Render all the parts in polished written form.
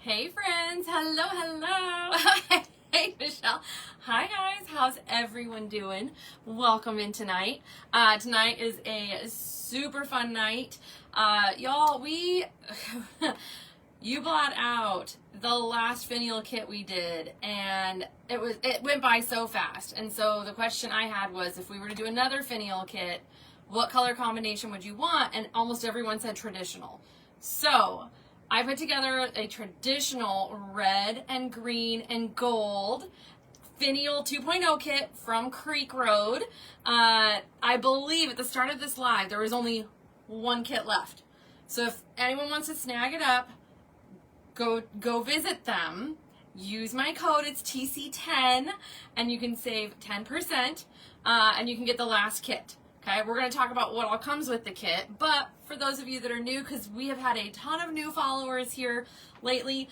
Hey friends, hello. Hey Michelle. Hi guys, how's everyone doing? Welcome in tonight. Tonight is a super fun night. Y'all, you bought out the last finial kit we did, and it went by so fast. And so the question I had was, if we were to do another finial kit, what color combination would you want? And almost everyone said traditional. So I put together a traditional red and green and gold finial 2.0 kit from Creek Road. I believe at the start of this live there was only one kit left. So if anyone wants to snag it up, go visit them. Use my code, it's TC10, and you can save 10%, and you can get the last kit. Okay, we're going to talk about what all comes with the kit, but for those of you that are new, because we have had a ton of new followers here lately,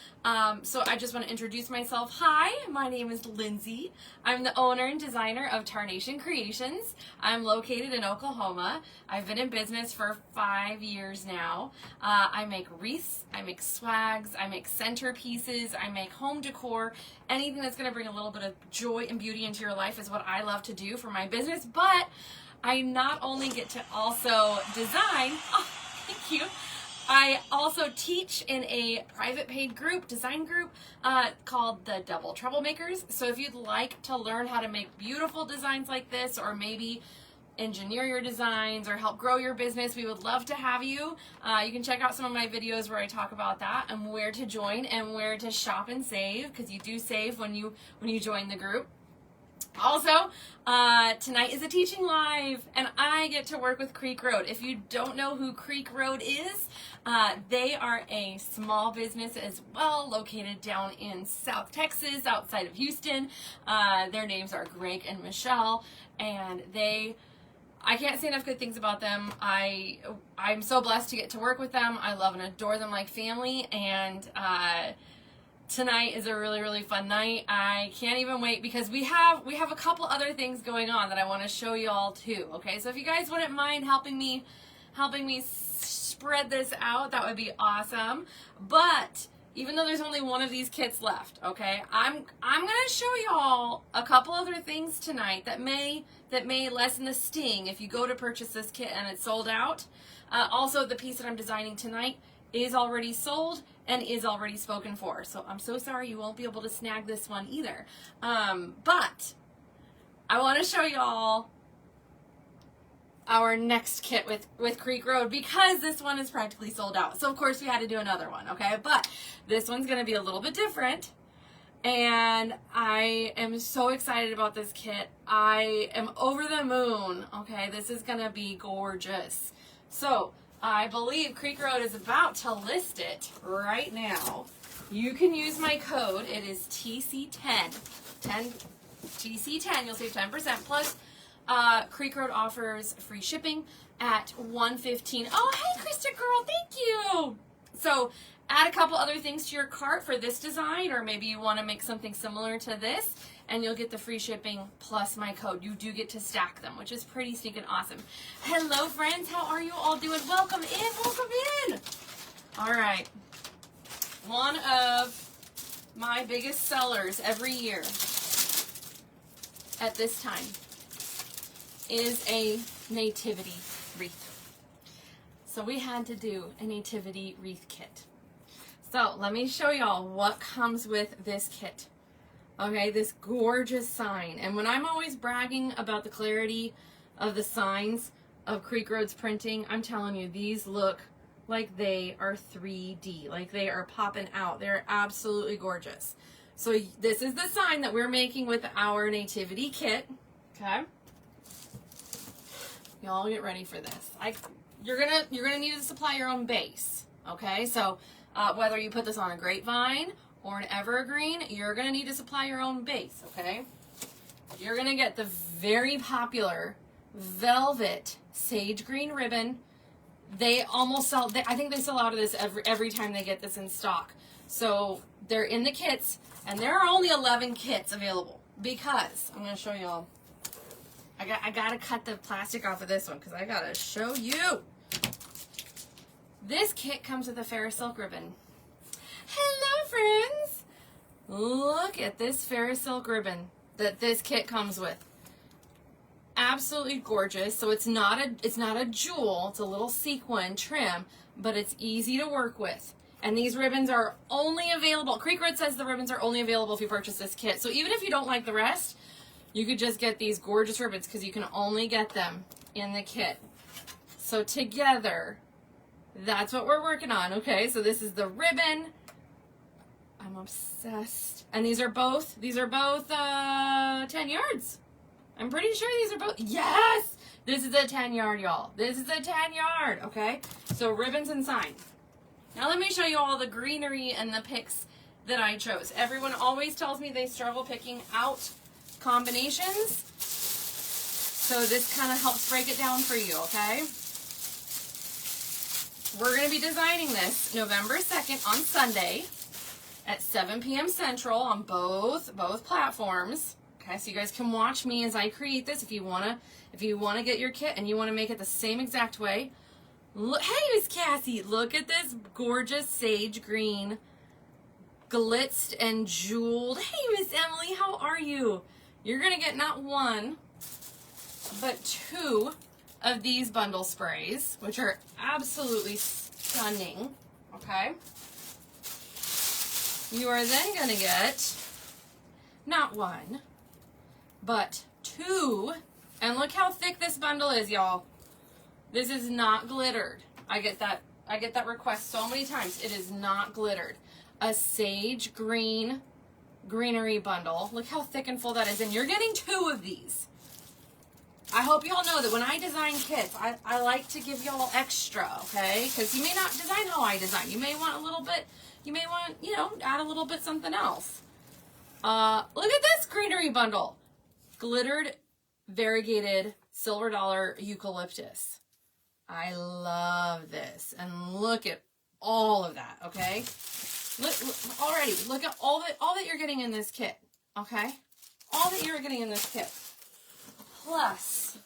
so I just want to introduce myself. Hi, my name is Lindsay. I'm the owner and designer of Tarnation Creations. I'm located in Oklahoma. I've been in business for 5 years now. I make wreaths, I make swags, I make centerpieces, I make home decor. Anything that's going to bring a little bit of joy and beauty into your life is what I love to do for my business, but I not only get to also design, thank you, I also teach in a private paid group, design group, called the Double Troublemakers. So if you'd like to learn how to make beautiful designs like this, or maybe engineer your designs or help grow your business, we would love to have you. You can check out some of my videos where I talk about that and where to join and where to shop and save, because you do save when you join the group. Also, tonight is a teaching live, and I get to work with Creek Road. If you don't know who Creek Road is, they are a small business as well, located down in South Texas, outside of Houston. Their names are Greg and Michelle, and I can't say enough good things about them. I'm so blessed to get to work with them. I love and adore them like family, and tonight is a really, really fun night. I can't even wait, because we have a couple other things going on that I want to show you all too. Okay, so if you guys wouldn't mind helping me spread this out, that would be awesome. But even though there's only one of these kits left, okay, I'm gonna show y'all a couple other things tonight that may lessen the sting if you go to purchase this kit and it's sold out. Also, the piece that I'm designing tonight is already sold and is already spoken for. So I'm so sorry you won't be able to snag this one either. But I want to show y'all our next kit with Creek Road, because this one is practically sold out. So of course we had to do another one, okay? But this one's going to be a little bit different, and I am so excited about this kit. I am over the moon, okay? This is going to be gorgeous. So I believe Creek Road is about to list it right now. You can use my code. It is TC10. TC10. You'll save 10%. Plus, Creek Road offers free shipping at $115. Oh, hey, Krista girl. Thank you. So add a couple other things to your cart for this design, or maybe you want to make something similar to this, and you'll get the free shipping plus my code. You do get to stack them, which is pretty sneaking awesome. Hello, friends. How are you all doing? Welcome in. Welcome in. All right. One of my biggest sellers every year at this time is a nativity wreath. So we had to do a nativity wreath kit. So let me show y'all what comes with this kit. Okay, this gorgeous sign. And when I'm always bragging about the clarity of the signs of Creek Road's printing, I'm telling you, these look like they are 3D, like they are popping out. They're absolutely gorgeous. So this is the sign that we're making with our nativity kit. Okay, y'all get ready for this. You're gonna need to supply your own base. Okay, so whether you put this on a grapevine or an evergreen, you're going to need to supply your own base, okay? You're going to get the very popular velvet sage green ribbon. They almost sell, I think they sell out of this every time they get this in stock. So they're in the kits, and there are only 11 kits available, because I'm going to show y'all. I got to cut the plastic off of this one, because I got to show you. This kit comes with a Ferris silk ribbon. Hello, friends. Look at this Ferris silk ribbon that this kit comes with. Absolutely gorgeous. So it's not a jewel, it's a little sequin trim, but it's easy to work with. And these ribbons are only available. Creek Road says the ribbons are only available if you purchase this kit. So even if you don't like the rest, you could just get these gorgeous ribbons because you can only get them in the kit. So together, that's what we're working on. Okay, so this is the ribbon. I'm obsessed. And these are both 10 yards. I'm pretty sure these are both, yes! This is a 10 yard, y'all. This is a 10 yard, okay? So ribbons and sign. Now let me show you all the greenery and the picks that I chose. Everyone always tells me they struggle picking out combinations. So this kind of helps break it down for you, okay? We're going to be designing this November 2nd on Sunday at 7 p.m. Central on both platforms. Okay, so you guys can watch me as I create this if you wanna get your kit and you wanna make it the same exact way. Look, hey, Miss Cassie, look at this gorgeous sage green, glitzed and jeweled. Hey, Miss Emily, how are you? You're gonna get not one, but two of these bundle sprays, which are absolutely stunning. Okay. You are then gonna get not one, but two, and look how thick this bundle is, y'all. This is not glittered. I get that request so many times. It is not glittered. A sage green greenery bundle. Look how thick and full that is, and you're getting two of these. I hope y'all know that when I design kits, I like to give y'all extra, okay? Because you may not design how I design. You may want a little bit, you may want, add a little bit something else. Look at this greenery bundle. Glittered, variegated, silver dollar eucalyptus. I love this. And look at all of that, okay? Look already, look at all that you're getting in this kit, okay? All that you're getting in this kit. Plus,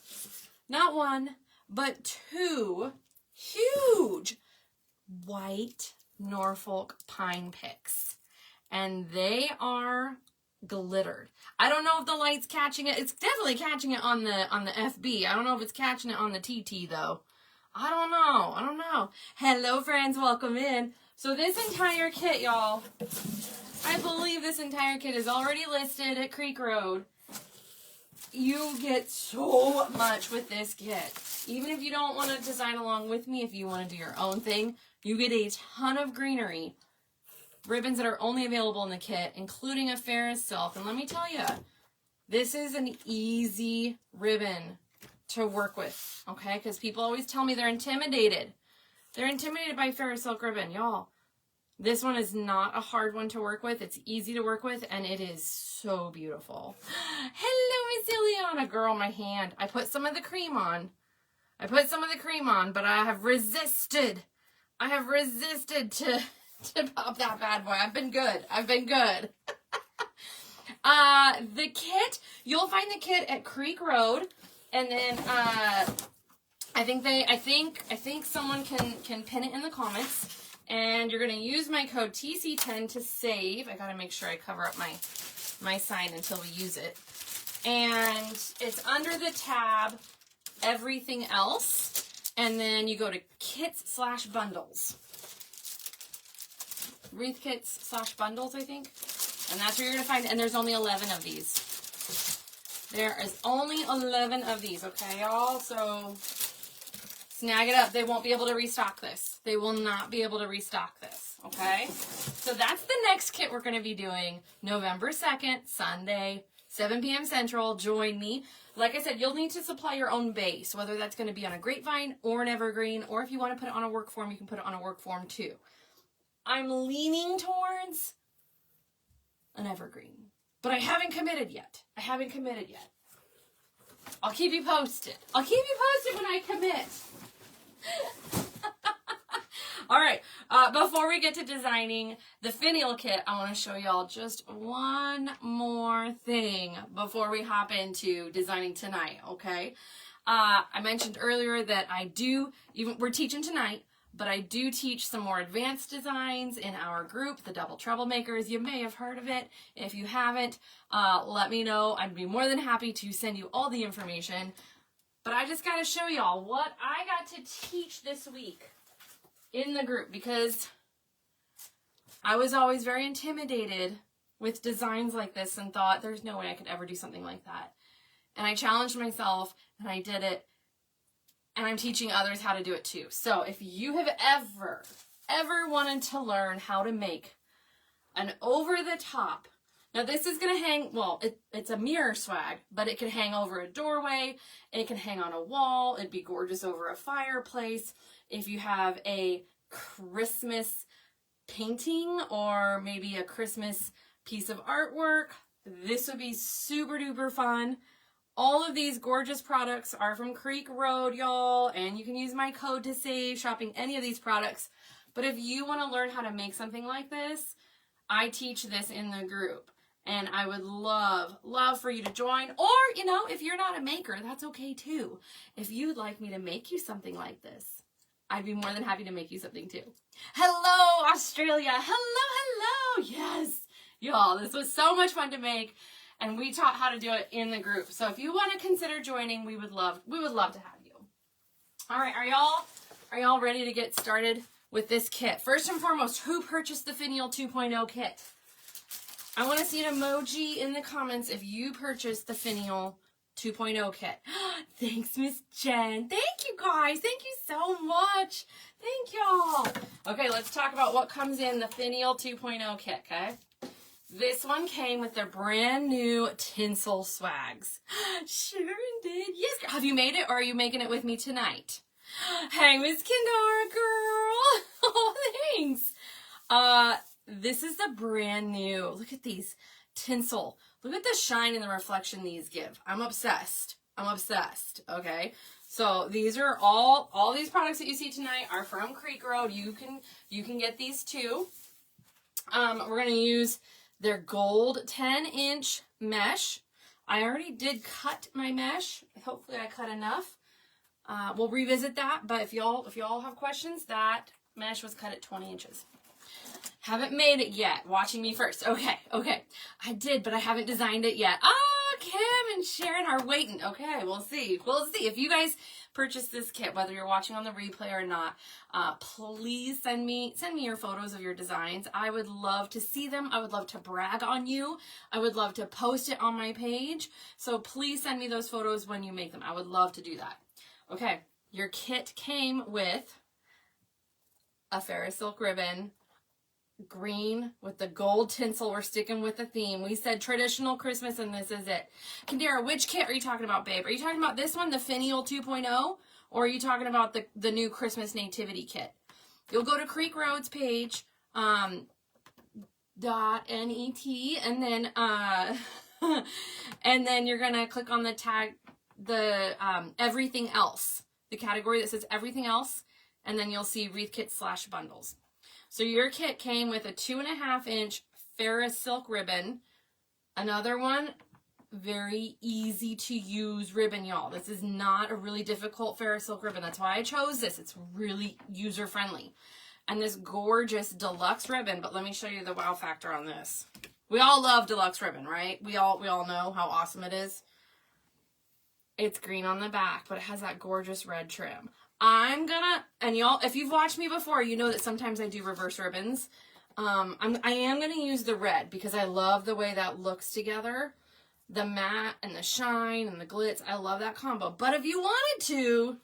not one, but two huge white Norfolk pine picks. And they are glittered. I don't know if the light's catching it. It's definitely catching it on the FB. I don't know if it's catching it on the TT though. I don't know. Hello friends, welcome in. So this entire kit, y'all, I believe this entire kit is already listed at Creek Road. You get so much with this kit. Even if you don't want to design along with me, if you want to do your own thing, you get a ton of greenery. Ribbons that are only available in the kit, including a Ferris silk. And let me tell you, this is an easy ribbon to work with, okay? Because people always tell me they're intimidated. They're intimidated by Ferris silk ribbon. Y'all, this one is not a hard one to work with. It's easy to work with, and it is so beautiful. Hello, Miss Ileana. Girl, my hand. I put some of the cream on. But I have resisted. To pop that bad boy. I've been good. The kit, you'll find the kit at Creek Road, and then I think someone can pin it in the comments, and you're gonna use my code TC10 to save. I gotta make sure I cover up my sign until we use it, and it's under the tab everything else, and then you go to kits/bundles. Wreath kits/bundles, I think. And that's where you're going to find it. And there's only 11 of these. There is only 11 of these, okay, y'all? So snag it up. They won't be able to restock this. They will not be able to restock this, okay? So that's the next kit we're going to be doing November 2nd, Sunday, 7 p.m. Central. Join me. Like I said, you'll need to supply your own base, whether that's going to be on a grapevine or an evergreen, or if you want to put it on a work form, you can put it on a work form too. I'm leaning towards an evergreen, but I haven't committed yet. I'll keep you posted. When I commit. All right, before we get to designing the finial kit, I want to show y'all just one more thing before we hop into designing tonight, okay? I mentioned earlier that we're teaching tonight, but I do teach some more advanced designs in our group, the Double Troublemakers. You may have heard of it. If you haven't, let me know. I'd be more than happy to send you all the information. But I just got to show y'all what I got to teach this week in the group, because I was always very intimidated with designs like this and thought there's no way I could ever do something like that. And I challenged myself and I did it, and I'm teaching others how to do it too. So if you have ever wanted to learn how to make an over the top, now this is going to hang, well, it's a mirror swag, but it can hang over a doorway, it can hang on a wall, it'd be gorgeous over a fireplace. If you have a Christmas painting or maybe a Christmas piece of artwork, this would be super duper fun. All of these gorgeous products are from Creek Road, y'all, and you can use my code to save shopping any of these products. But if you want to learn how to make something like this, I teach this in the group, and I would love for you to join. Or, you know, if you're not a maker, that's okay too. If you'd like me to make you something like this, I'd be more than happy to make you something too. Hello, Australia. Hello. Yes. Y'all, this was so much fun to make. And we taught how to do it in the group. So if you want to consider joining, we would love to have you. All right, are y'all ready to get started with this kit? First and foremost, who purchased the Finial 2.0 kit? I want to see an emoji in the comments if you purchased the Finial 2.0 kit. Thanks, Miss Jen. Thank you, guys. Thank you so much. Thank y'all. Okay, let's talk about what comes in the Finial 2.0 kit, okay? This one came with their brand new tinsel swags. Sharon did. Yes. Have you made it, or are you making it with me tonight? Hey, Miss Kendara, girl. Oh, thanks. This is the brand new. Look at these tinsel. Look at the shine and the reflection these give. I'm obsessed. Okay. So these are all these products that you see tonight are from Creek Road. You can get these too. We're going to use their gold 10-inch mesh. I already did cut my mesh. Hopefully I cut enough. We'll revisit that, but if y'all have questions, that mesh was cut at 20 inches. Haven't made it yet. Watching me first. Okay. I did, but I haven't designed it yet. Kim and Sharon are waiting. Okay, we'll see. If you guys purchase this kit, whether you're watching on the replay or not, please send me your photos of your designs. I would love to see them. I would love to brag on you. I would love to post it on my page. So please send me those photos when you make them. I would love to do that. Okay, your kit came with a Ferris silk ribbon, green with the gold tinsel. We're sticking with the theme. We said traditional Christmas, and this is it. Kendara, which kit are you talking about, babe? Are you talking about this one, the Finial 2.0, or are you talking about the new Christmas nativity kit? You'll go to Creek Road's page, .net, and then and then you're gonna click on the tag, everything else, the category that says everything else, and then you'll see wreath kit / bundles. So your kit came with a 2.5-inch Ferris silk ribbon. Another one, very easy to use ribbon, y'all. This is not a really difficult Ferris silk ribbon. That's why I chose this. It's really user friendly. And this gorgeous deluxe ribbon, but let me show you the wow factor on this. We all love deluxe ribbon, right? We all know how awesome it is. It's green on the back, but it has that gorgeous red trim. And y'all, if you've watched me before, you know that sometimes I do reverse ribbons. I am gonna use the red because I love the way that looks together. The matte and the shine and the glitz, I love that combo. But if you wanted to,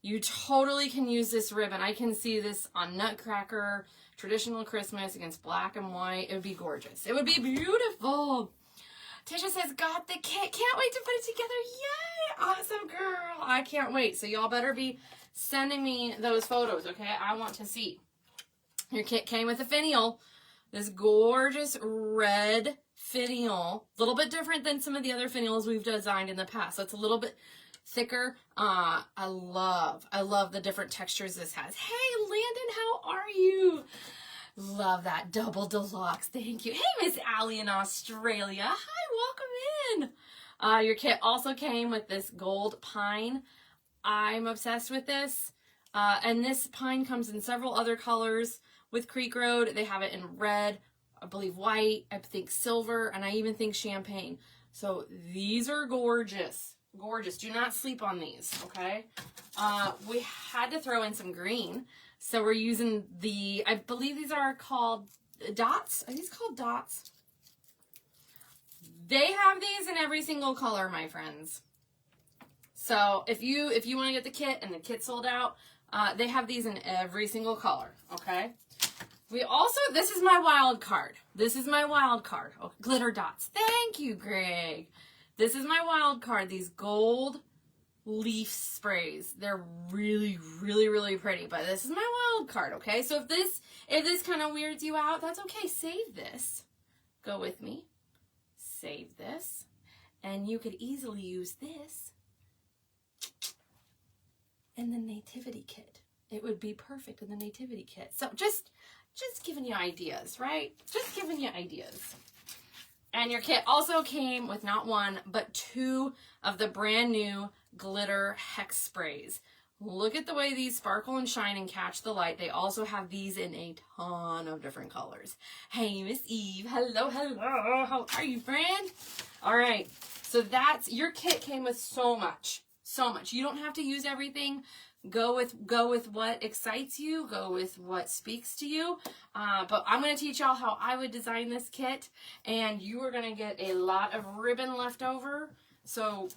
you totally can use this ribbon. I can see this on Nutcracker, traditional Christmas against black and white. It would be gorgeous. It would be beautiful. Tisha says, got the kit. Can't wait to put it together. Yay! Awesome, girl. I can't wait. So y'all better be sending me those photos, okay? I want to see. Your kit came with a finial. This gorgeous red finial. A little bit different than some of the other finials we've designed in the past. So it's a little bit thicker. I love the different textures this has. Hey, Landon, how are you? Love that double deluxe. Thank you. Hey, Miss Allie in Australia. Hi, welcome in. Your kit also came with this gold pine. I'm obsessed with this. And this pine comes in several other colors with Creek Road. They have it in red, I believe white, I think silver, and I even think champagne. So these are gorgeous. Gorgeous. Do not sleep on these, okay? We had to throw in some green. So we're using I believe these are called dots. Are these called dots? They have these in every single color, my friends. So if you want to get the kit and the kit sold out, they have these in every single color, okay? We also, this is my wild card. This is my wild card. Oh, glitter dots. Thank you, Greg. This is my wild card. These gold leaf sprays. They're really, really, really pretty, but this is my wild card, okay? So if this kind of weirds you out, that's okay. Save this. Go with me. Save this. And you could easily use this in the nativity kit. It would be perfect in the nativity kit. So just giving you ideas, right? Just giving you ideas. And your kit also came with not one, but 2 of the brand new glitter hex sprays. Look at the way these sparkle and shine and catch the light. They also have these in a ton of different colors. Hey, Miss Eve. Hello, hello. How are you, friend? All right. So your kit came with so much. So much. You don't have to use everything. Go with what excites you. Go with what speaks to you. But I'm going to teach y'all how I would design this kit. And you are going to get a lot of ribbon left over. So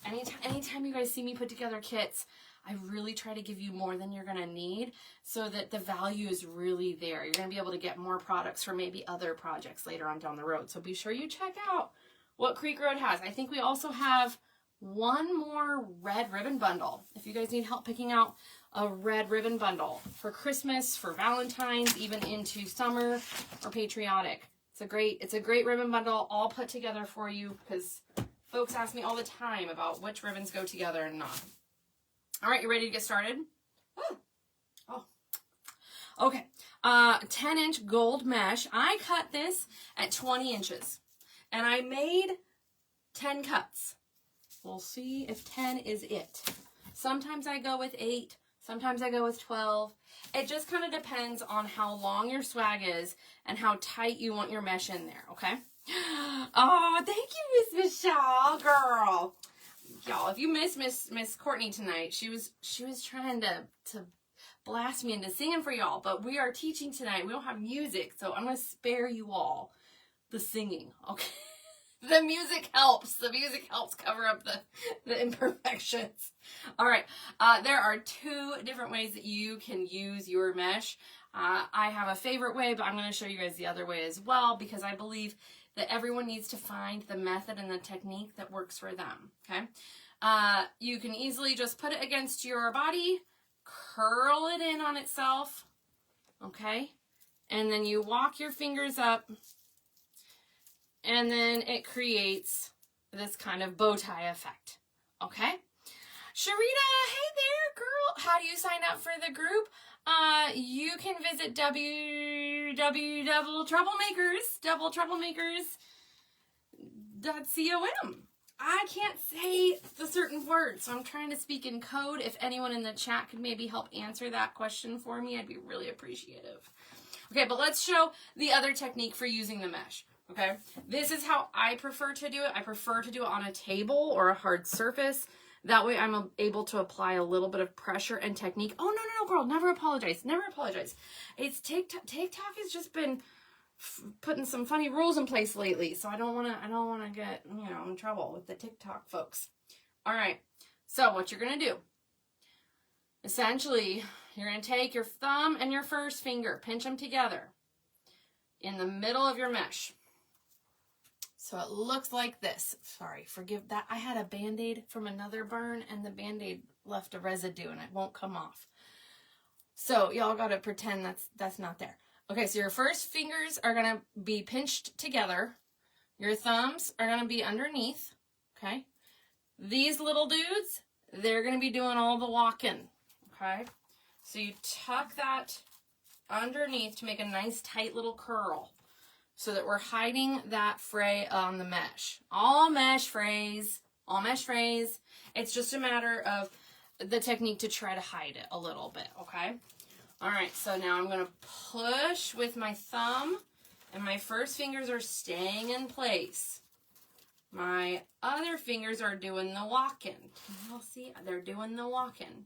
anytime you guys see me put together kits, I really try to give you more than you're going to need so that the value is really there. You're going to be able to get more products for maybe other projects later on down the road. So be sure you check out what Creek Road has. I think we also have one more red ribbon bundle. If you guys need help picking out a red ribbon bundle for Christmas, for Valentine's, even into summer or patriotic. It's a great ribbon bundle all put together for you because folks ask me all the time about which ribbons go together and not. All right, you ready to get started? Oh. Okay. 10-inch gold mesh. I cut this at 20 inches and I made 10 cuts. We'll see if 10 is it. Sometimes I go with 8. Sometimes I go with 12. It just kind of depends on how long your swag is and how tight you want your mesh in there, okay? Oh, thank you, Miss Michelle, girl. Y'all, if you miss Miss Courtney tonight, she was trying to blast me into singing for y'all, but we are teaching tonight. We don't have music, so I'm going to spare you all the singing, okay? The music helps. The music helps cover up the imperfections. All right. There are 2 different ways that you can use your mesh. I have a favorite way, but I'm going to show you guys the other way as well because I believe that everyone needs to find the method and the technique that works for them. Okay. You can easily just put it against your body, curl it in on itself. Okay. And then you walk your fingers up. And then it creates this kind of bow tie effect. Okay? Sharita, hey there, girl. How do you sign up for the group? You can visit doublettroublemakers.com. I can't say the certain words, so I'm trying to speak in code. If anyone in the chat could maybe help answer that question for me, I'd be really appreciative. Okay, but let's show the other technique for using the mesh. Okay, this is how I prefer to do it. I prefer to do it on a table or a hard surface. That way I'm able to apply a little bit of pressure and technique. Oh, no, girl, never apologize. Never apologize. It's TikTok has just been putting some funny rules in place lately. So I don't want to get, in trouble with the TikTok folks. All right. So what you're going to do, essentially, you're going to take your thumb and your first finger, pinch them together in the middle of your mesh. So it looks like this. Sorry, forgive that. I had a Band-Aid from another burn and the Band-Aid left a residue and it won't come off. So y'all got to pretend that's not there. Okay, so your first fingers are going to be pinched together. Your thumbs are going to be underneath, okay? These little dudes, they're going to be doing all the walking, okay? So you tuck that underneath to make a nice tight little curl, so that we're hiding that fray on the mesh. All mesh frays. It's just a matter of the technique to try to hide it a little bit, okay? All right, so now I'm going to push with my thumb, and my first fingers are staying in place. My other fingers are doing the walking. Can you all see? They're doing the walking.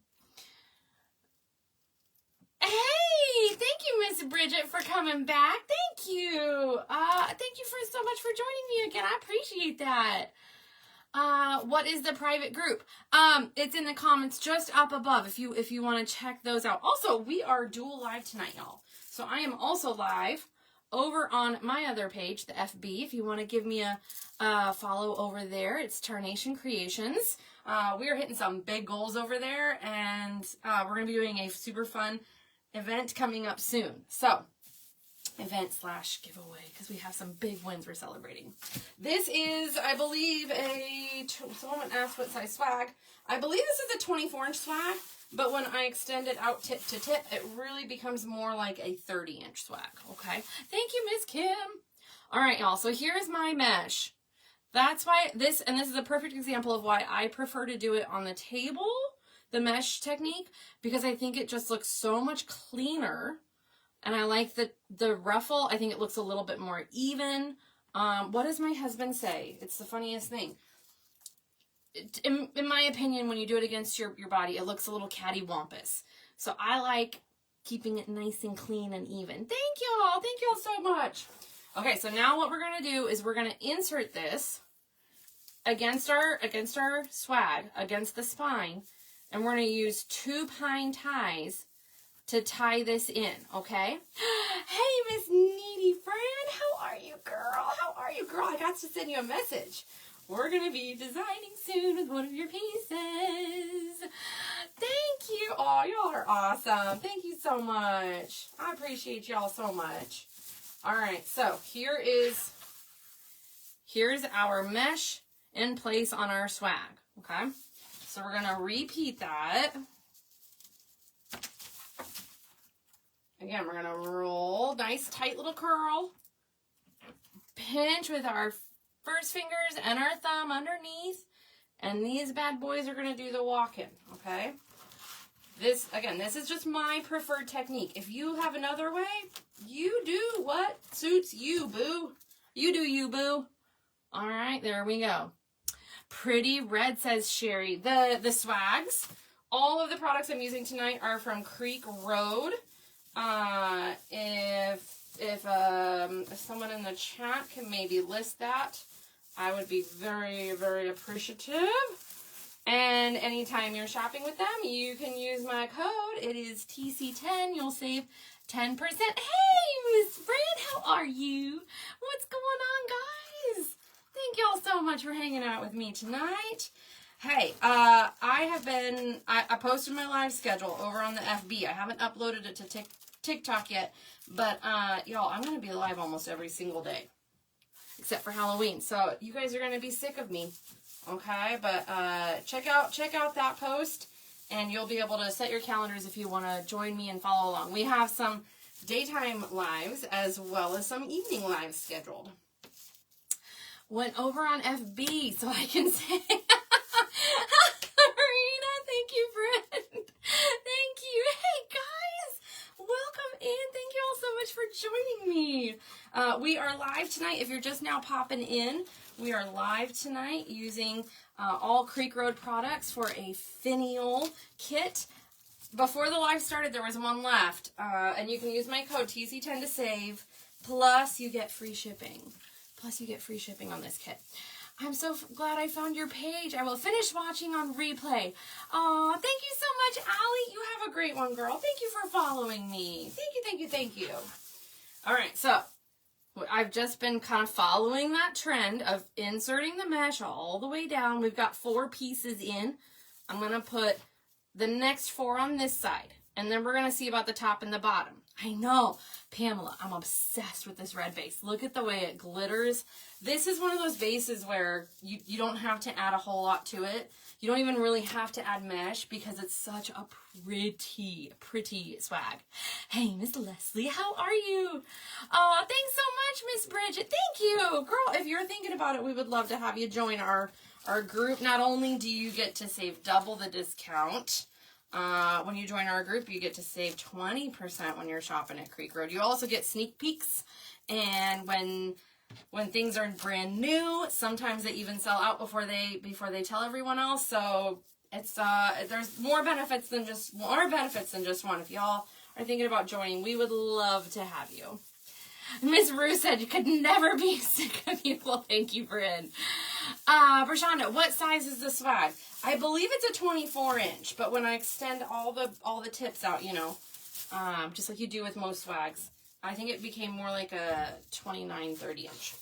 Hey, thank you, Miss Bridget, for coming back. Thank you. Thank you so much for joining me again. I appreciate that. What is the private group? It's in the comments just up above if you want to check those out. Also, we are dual live tonight, y'all. So I am also live over on my other page, the FB. If you want to give me a follow over there, it's Tarnation Creations. We are hitting some big goals over there, and we're going to be doing a super fun event coming up soon. So, event/giveaway, because we have some big wins we're celebrating. This is, I believe, someone asked what size swag. I believe this is a 24-inch swag, but when I extend it out tip to tip, it really becomes more like a 30-inch swag, okay? Thank you, Miss Kim. All right, y'all, so here's my mesh. That's why this is a perfect example of why I prefer to do it on the table, the mesh technique, because I think it just looks so much cleaner. And I like the ruffle. I think it looks a little bit more even. What does my husband say? It's the funniest thing. In my opinion, when you do it against your body, it looks a little cattywampus. So I like keeping it nice and clean and even. Thank y'all. Thank y'all so much. Okay, so now what we're going to do is we're going to insert this against our swag, against the spine. And we're going to use 2 pine ties to tie this in, okay? Hey, Miss Needy Friend, how are you, girl? How are you, girl? I got to send you a message. We're going to be designing soon with one of your pieces. Thank you. Oh, y'all are awesome. Thank you so much. I appreciate y'all so much. All right, so here's our mesh in place on our swag, okay? So we're going to repeat that. Again, we're going to roll, nice tight little curl, pinch with our first fingers and our thumb underneath, and these bad boys are going to do the walk-in, okay? This is just my preferred technique. If you have another way, you do what suits you, boo. You do you, boo. All right, there we go. Pretty Red, says Sherry. The swags, all of the products I'm using tonight are from Creek Road. If someone in the chat can maybe list that, I would be very, very appreciative. And anytime you're shopping with them, you can use my code. It is TC10. You'll save 10%. Hey, Miss Fran, how are you? What's going on, guys? Thank y'all so much for hanging out with me tonight. Hey, I posted my live schedule over on the FB. I haven't uploaded it to TikTok yet, but y'all, I'm going to be live almost every single day, except for Halloween. So you guys are going to be sick of me, okay? But check out that post, and you'll be able to set your calendars if you want to join me and follow along. We have some daytime lives as well as some evening lives scheduled. Went over on FB so I can say... Marina, thank you, friend. Thank you. Hey, guys. Welcome in. Thank you all so much for joining me. We are live tonight. If you're just now popping in, we are live tonight using all Creek Road products for a finial kit. Before the live started, there was one left, and you can use my code TC10 to save, plus you get free shipping. On this kit. I'm so glad I found your page. I will finish watching on replay. Aw, thank you so much, Allie. You have a great one, girl. Thank you for following me. Thank you. All right, so I've just been kind of following that trend of inserting the mesh all the way down. We've got 4 pieces in. I'm going to put the next 4 on this side, and then we're going to see about the top and the bottom. I know, Pamela, I'm obsessed with this red base. Look at the way it glitters. This is one of those bases where you don't have to add a whole lot to it. You don't even really have to add mesh because it's such a pretty swag. Hey, Miss Leslie, how are you? Oh, thanks so much, Miss Bridget. Thank you. Girl, if you're thinking about it, we would love to have you join our Our group, not only do you get to save double the discount, when you join our group, you get to save 20% when you're shopping at Creek Road. You also get sneak peeks, and when things are brand new, sometimes they even sell out before they tell everyone else. So it's there's more benefits than just one. If y'all are thinking about joining, we would love to have you. Miss Rue said you could never be sick of you. Well, thank you, Bryn. Brashonda, what size is the swag? I believe it's a 24-inch, but when I extend all the tips out, you know, just like you do with most swags, I think it became more like a 29, 30-inch.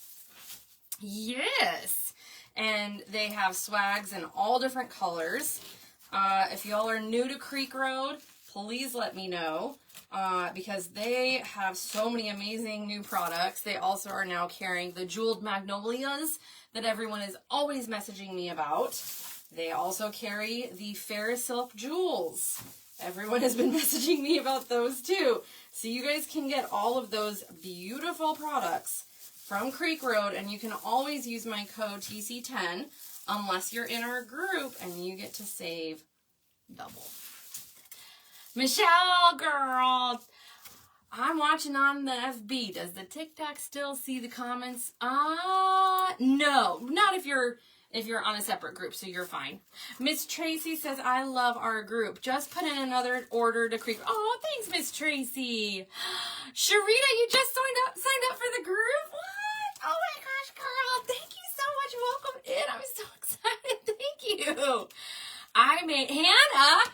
Yes! And they have swags in all different colors. If y'all are new to Creek Road, please let me know. Because they have so many amazing new products. They also are now carrying the jeweled magnolias that everyone is always messaging me about. They also carry the Ferris Silk jewels. Everyone has been messaging me about those too. So you guys can get all of those beautiful products from Creek Road, and you can always use my code TC10 unless you're in our group, and you get to save double. Michelle, girl, I'm watching on the FB. Does the TikTok still see the comments? No, not if you're on a separate group, so you're fine. Miss Tracy says, I love our group. Just put in another order to Creek. Oh, thanks, Miss Tracy. Sharita, you just signed up for the group? What? Oh my gosh, girl. Thank you so much. Welcome in. I'm so excited. Thank you. Hannah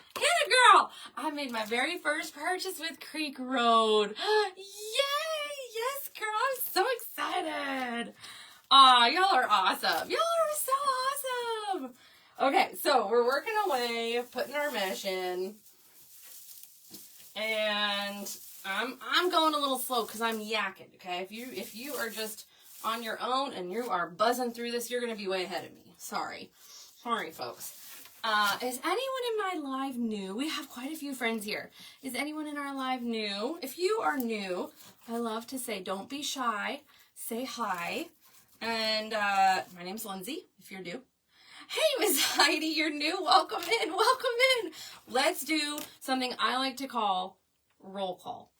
girl, I made my very first purchase with Creek Road. Yay! Yes, girl, I'm so excited. Aw, y'all are awesome. Y'all are so awesome. Okay, so we're working away, putting our mesh in, and I'm going a little slow because I'm yakking. Okay, if you are just on your own and you are buzzing through this, you're gonna be way ahead of me. Sorry, folks. Is anyone in my live new? We have quite a few friends here. Is anyone in our live new? If you are new, I love to say don't be shy. Say hi. And my name's Lindsay, if you're new. Hey, Miss Heidi, you're new. Welcome in. Welcome in. Let's do something I like to call roll call.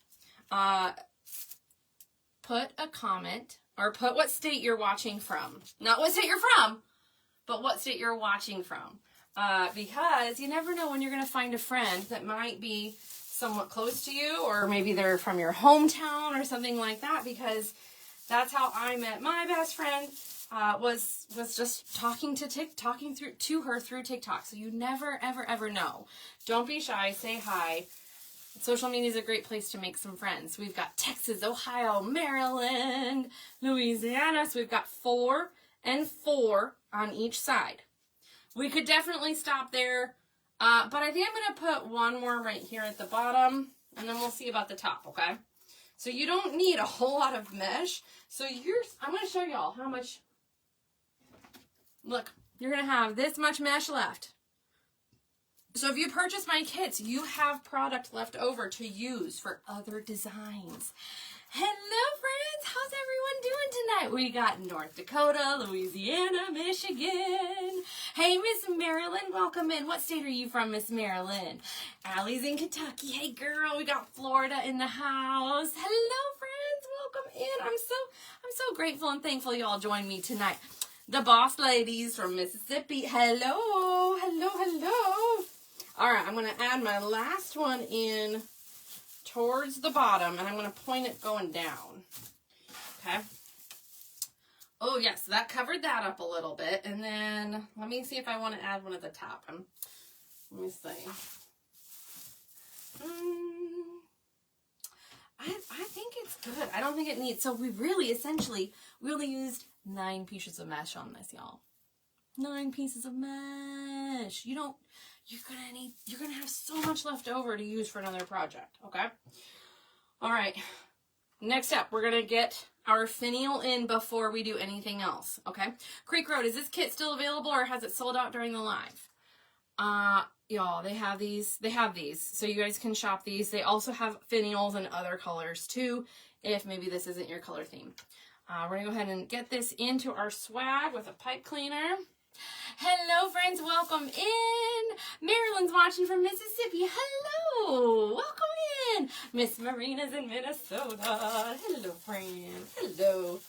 Put a comment, or put what state you're watching from. Not what state you're from, but what state you're watching from. Because you never know when you're going to find a friend that might be somewhat close to you, or maybe they're from your hometown or something like that, because that's how I met my best friend, was just talking to her through TikTok. So you never, ever know. Don't be shy. Say hi. Social media is a great place to make some friends. We've got Texas, Ohio, Maryland, Louisiana. So we've got 4 and 4 on each side. We could definitely stop there, but I think I'm going to put one more right here at the bottom, and then we'll see about the top, okay? So you don't need a whole lot of mesh. So I'm going to show y'all how much. Look, you're going to have this much mesh left. So if you purchase my kits, you have product left over to use for other designs. Hello, friends. How's everyone doing tonight? We got North Dakota, Louisiana, Michigan. Hey, Miss Maryland, welcome in. What state are you from, Miss Maryland? Allie's in Kentucky. Hey, girl, we got Florida in the house. Hello, friends. Welcome in. I'm so grateful and thankful you all joined me tonight. The boss ladies from Mississippi. Hello, hello, hello. All right, I'm going to add my last one in towards the bottom, and I'm going to point it going down. Okay. Oh, yes, that covered that up a little bit. And then let me see if I want to add one at the top. Let me see. I think it's good. I don't think it needs. So we only used 9 pieces of mesh on this, y'all. 9 pieces of mesh. You're gonna have so much left over to use for another project, okay? All right, next up, we're gonna get our finial in before we do anything else, okay? Creek Road, is this kit still available, or has it sold out during the live? Y'all, they have these, so you guys can shop these. They also have finials in other colors too, if maybe this isn't your color theme. We're gonna go ahead and get this into our swag with a pipe cleaner. Hello, friends. Welcome in. Marilyn's watching from Mississippi. Hello. Welcome in. Miss Marina's in Minnesota. Hello, friend. Hello.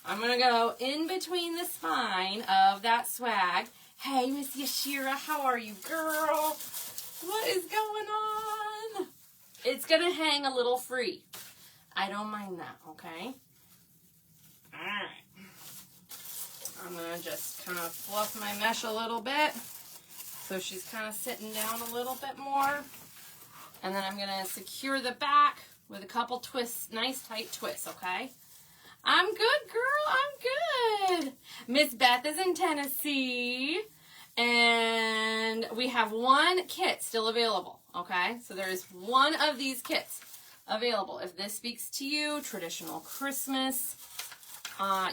I'm going to go in between the spine of that swag. Hey, Miss Yashira, how are you, girl? What is going on? It's going to hang a little free. I don't mind that, okay? All right. I'm going to just kind of fluff my mesh a little bit so she's kind of sitting down a little bit more. And then I'm going to secure the back with a couple twists, nice tight twists, okay? I'm good, girl. I'm good. Miss Beth is in Tennessee. And we have one kit still available, okay? So there is one of these kits available. If this speaks to you, traditional Christmas,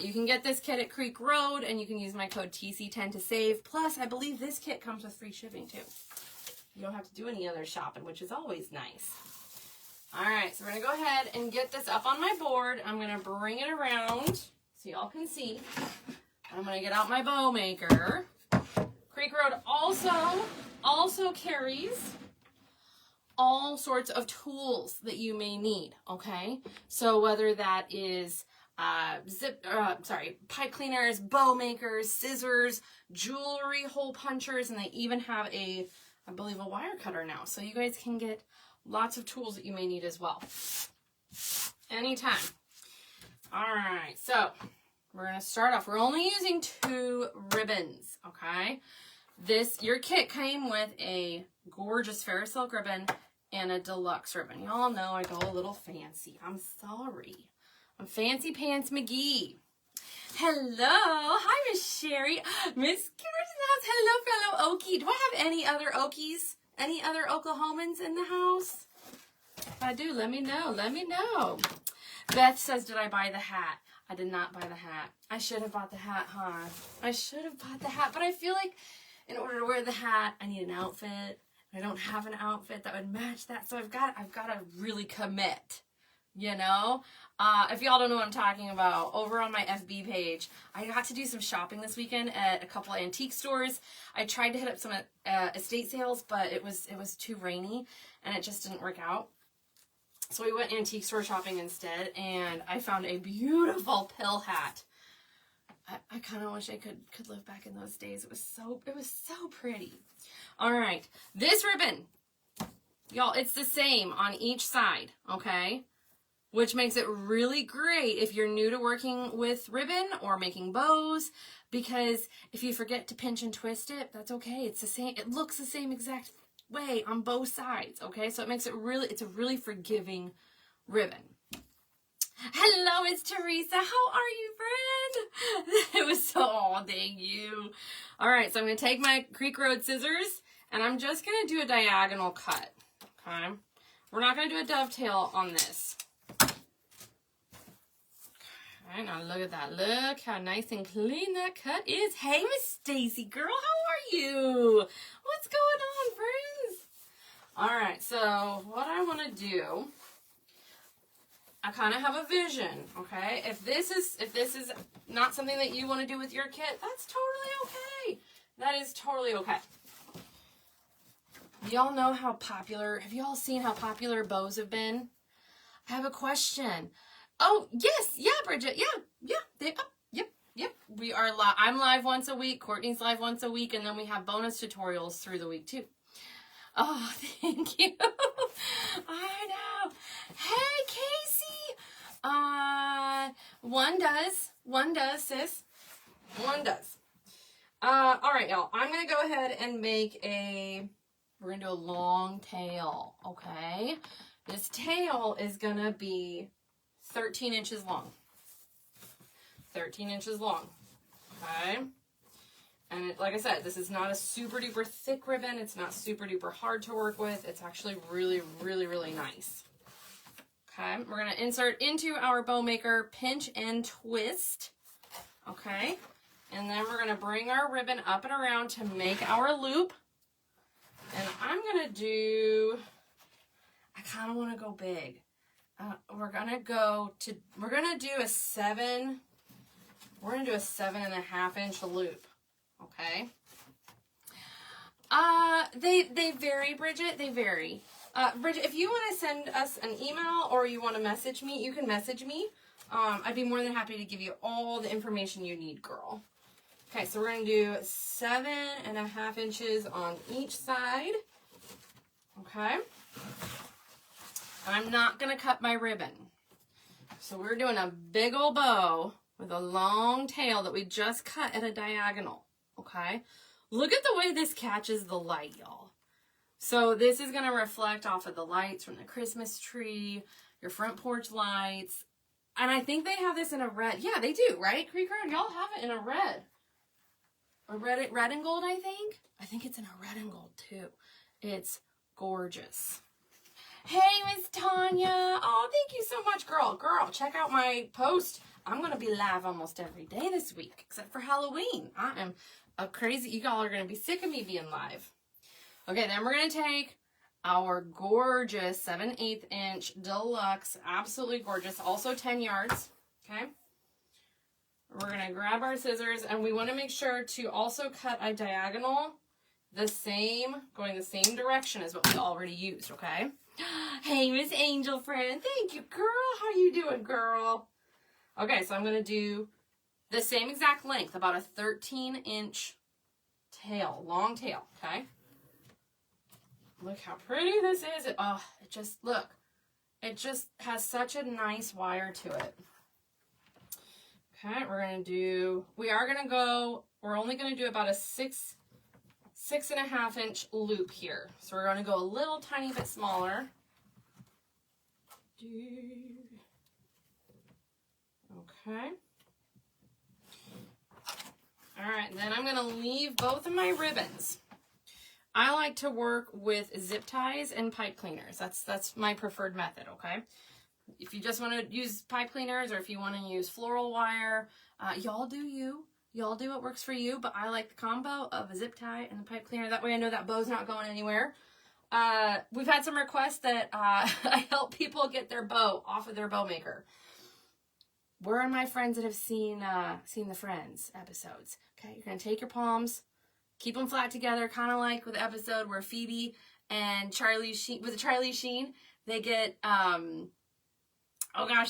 you can get this kit at Creek Road, and you can use my code TC10 to save. Plus, I believe this kit comes with free shipping, too. You don't have to do any other shopping, which is always nice. All right, so we're going to go ahead and get this up on my board. I'm going to bring it around so y'all can see. I'm going to get out my bow maker. Creek Road also carries all sorts of tools that you may need, okay? So whether that is pipe cleaners, bow makers, scissors, jewelry hole punchers, and they even have I believe a wire cutter now. So you guys can get lots of tools that you may need as well. Anytime. All right, so we're going to start off. We're only using 2 ribbons, okay? Your kit came with a gorgeous Ferris silk ribbon and a deluxe ribbon. Y'all know I go a little fancy. I'm sorry. I'm Fancy Pants McGee. Hello. Hi, Miss Sherry. Miss Kirsten's hello, fellow Okie. Do I have any other Okies? Any other Oklahomans in the house? If I do, let me know. Let me know. Beth says, did I buy the hat? I did not buy the hat. I should have bought the hat, huh? I should have bought the hat, but I feel like in order to wear the hat, I need an outfit. I don't have an outfit that would match that, so I've got to really commit. You know, if y'all don't know what I'm talking about, over on my FB page, I got to do some shopping this weekend at a couple of antique stores. I tried to hit up some estate sales, but it was too rainy and it just didn't work out. So we went antique store shopping instead, and I found a beautiful pill hat. I kind of wish I could live back in those days. It was so pretty. All right, this ribbon, y'all, it's the same on each side, okay? Which makes it really great if you're new to working with ribbon or making bows, because if you forget to pinch and twist it, that's okay. It's the same. It looks the same exact way on both sides, okay? So it makes it's a really forgiving ribbon. Hello, it's Teresa. How are you, friend? It was so, thank you. All right, so I'm going to take my Creek Road scissors, and I'm just going to do a diagonal cut, okay? We're not going to do a dovetail on this. All right, now look at that. Look how nice and clean that cut is. Hey, Miss Stacy, girl, how are you? What's going on, friends? All right, so what I want to do, I kind of have a vision, okay? If this is not something that you want to do with your kit, that's totally okay. That is totally okay. Y'all know how popular, have y'all seen how popular bows have been? I have a question. Oh, yes, yeah, Bridget, yeah, yep. We are live. I'm live once a week. Courtney's live once a week, and then we have bonus tutorials through the week too. Oh, thank you. I know. Hey, Casey. One does, sis. One does. All right, y'all. I'm gonna go ahead and we're gonna do a long tail. Okay, this tail is gonna be 13 inches long. 13 inches long, okay? And like I said, this is not a super duper thick ribbon. It's not super duper hard to work with. It's actually really, really, really nice. Okay, we're gonna insert into our bow maker, pinch and twist, okay? And then we're gonna bring our ribbon up and around to make our loop. And I'm gonna do, I kind of want to go big. We're gonna do a 7.5 inch loop. okay? They vary, Bridget. They vary. Bridget, if you want to send us an email or you want to message me, you can message me. I'd be more than happy to give you all the information you need, girl. Okay, so we're going to do 7.5 inches on each side. Okay. And I'm not going to cut my ribbon. So we're doing a big old bow with a long tail that we just cut at a diagonal. Okay. Look at the way this catches the light, y'all. So this is going to reflect off of the lights from the Christmas tree, your front porch lights. And I think they have this in a red. Yeah, they do, right? Creek Road, y'all have it in a red. A red and gold, I think. I think it's in a red and gold, too. It's gorgeous. Hey, Miss Tanya. Oh, thank you so much, girl. Girl, check out my post. I'm going to be live almost every day this week, except for Halloween. I am a crazy, you all are going to be sick of me being live. Okay, then we're going to take our gorgeous 7/8 inch deluxe, absolutely gorgeous, also 10 yards, okay? We're going to grab our scissors, and we want to make sure to also cut a diagonal the same, going the same direction as what we already used, okay? Hey, Miss Angel friend. Thank you, girl. How you doing, girl? Okay, so I'm going to do the same exact length, about a 13-inch tail, long tail, okay? Look how pretty this is. Oh, it just, look. It just has such a nice wire to it. Okay, we're going to do, we're only going to do about a 6.5 inch loop here. So we're going to go a little tiny bit smaller. Okay. All right, then I'm going to leave both of my ribbons. I like to work with zip ties and pipe cleaners. That's my preferred method, okay? If you just want to use pipe cleaners or if you want to use floral wire, y'all do you. Y'all do what works for you, but I like the combo of a zip tie and a pipe cleaner. That way I know that bow's not going anywhere. We've had some requests that I help people get their bow off of their bow maker. Where are my friends that have seen the Friends episodes? Okay, you're going to take your palms, keep them flat together, kind of like with the episode where Phoebe and Charlie Sheen, was it Charlie Sheen? They get,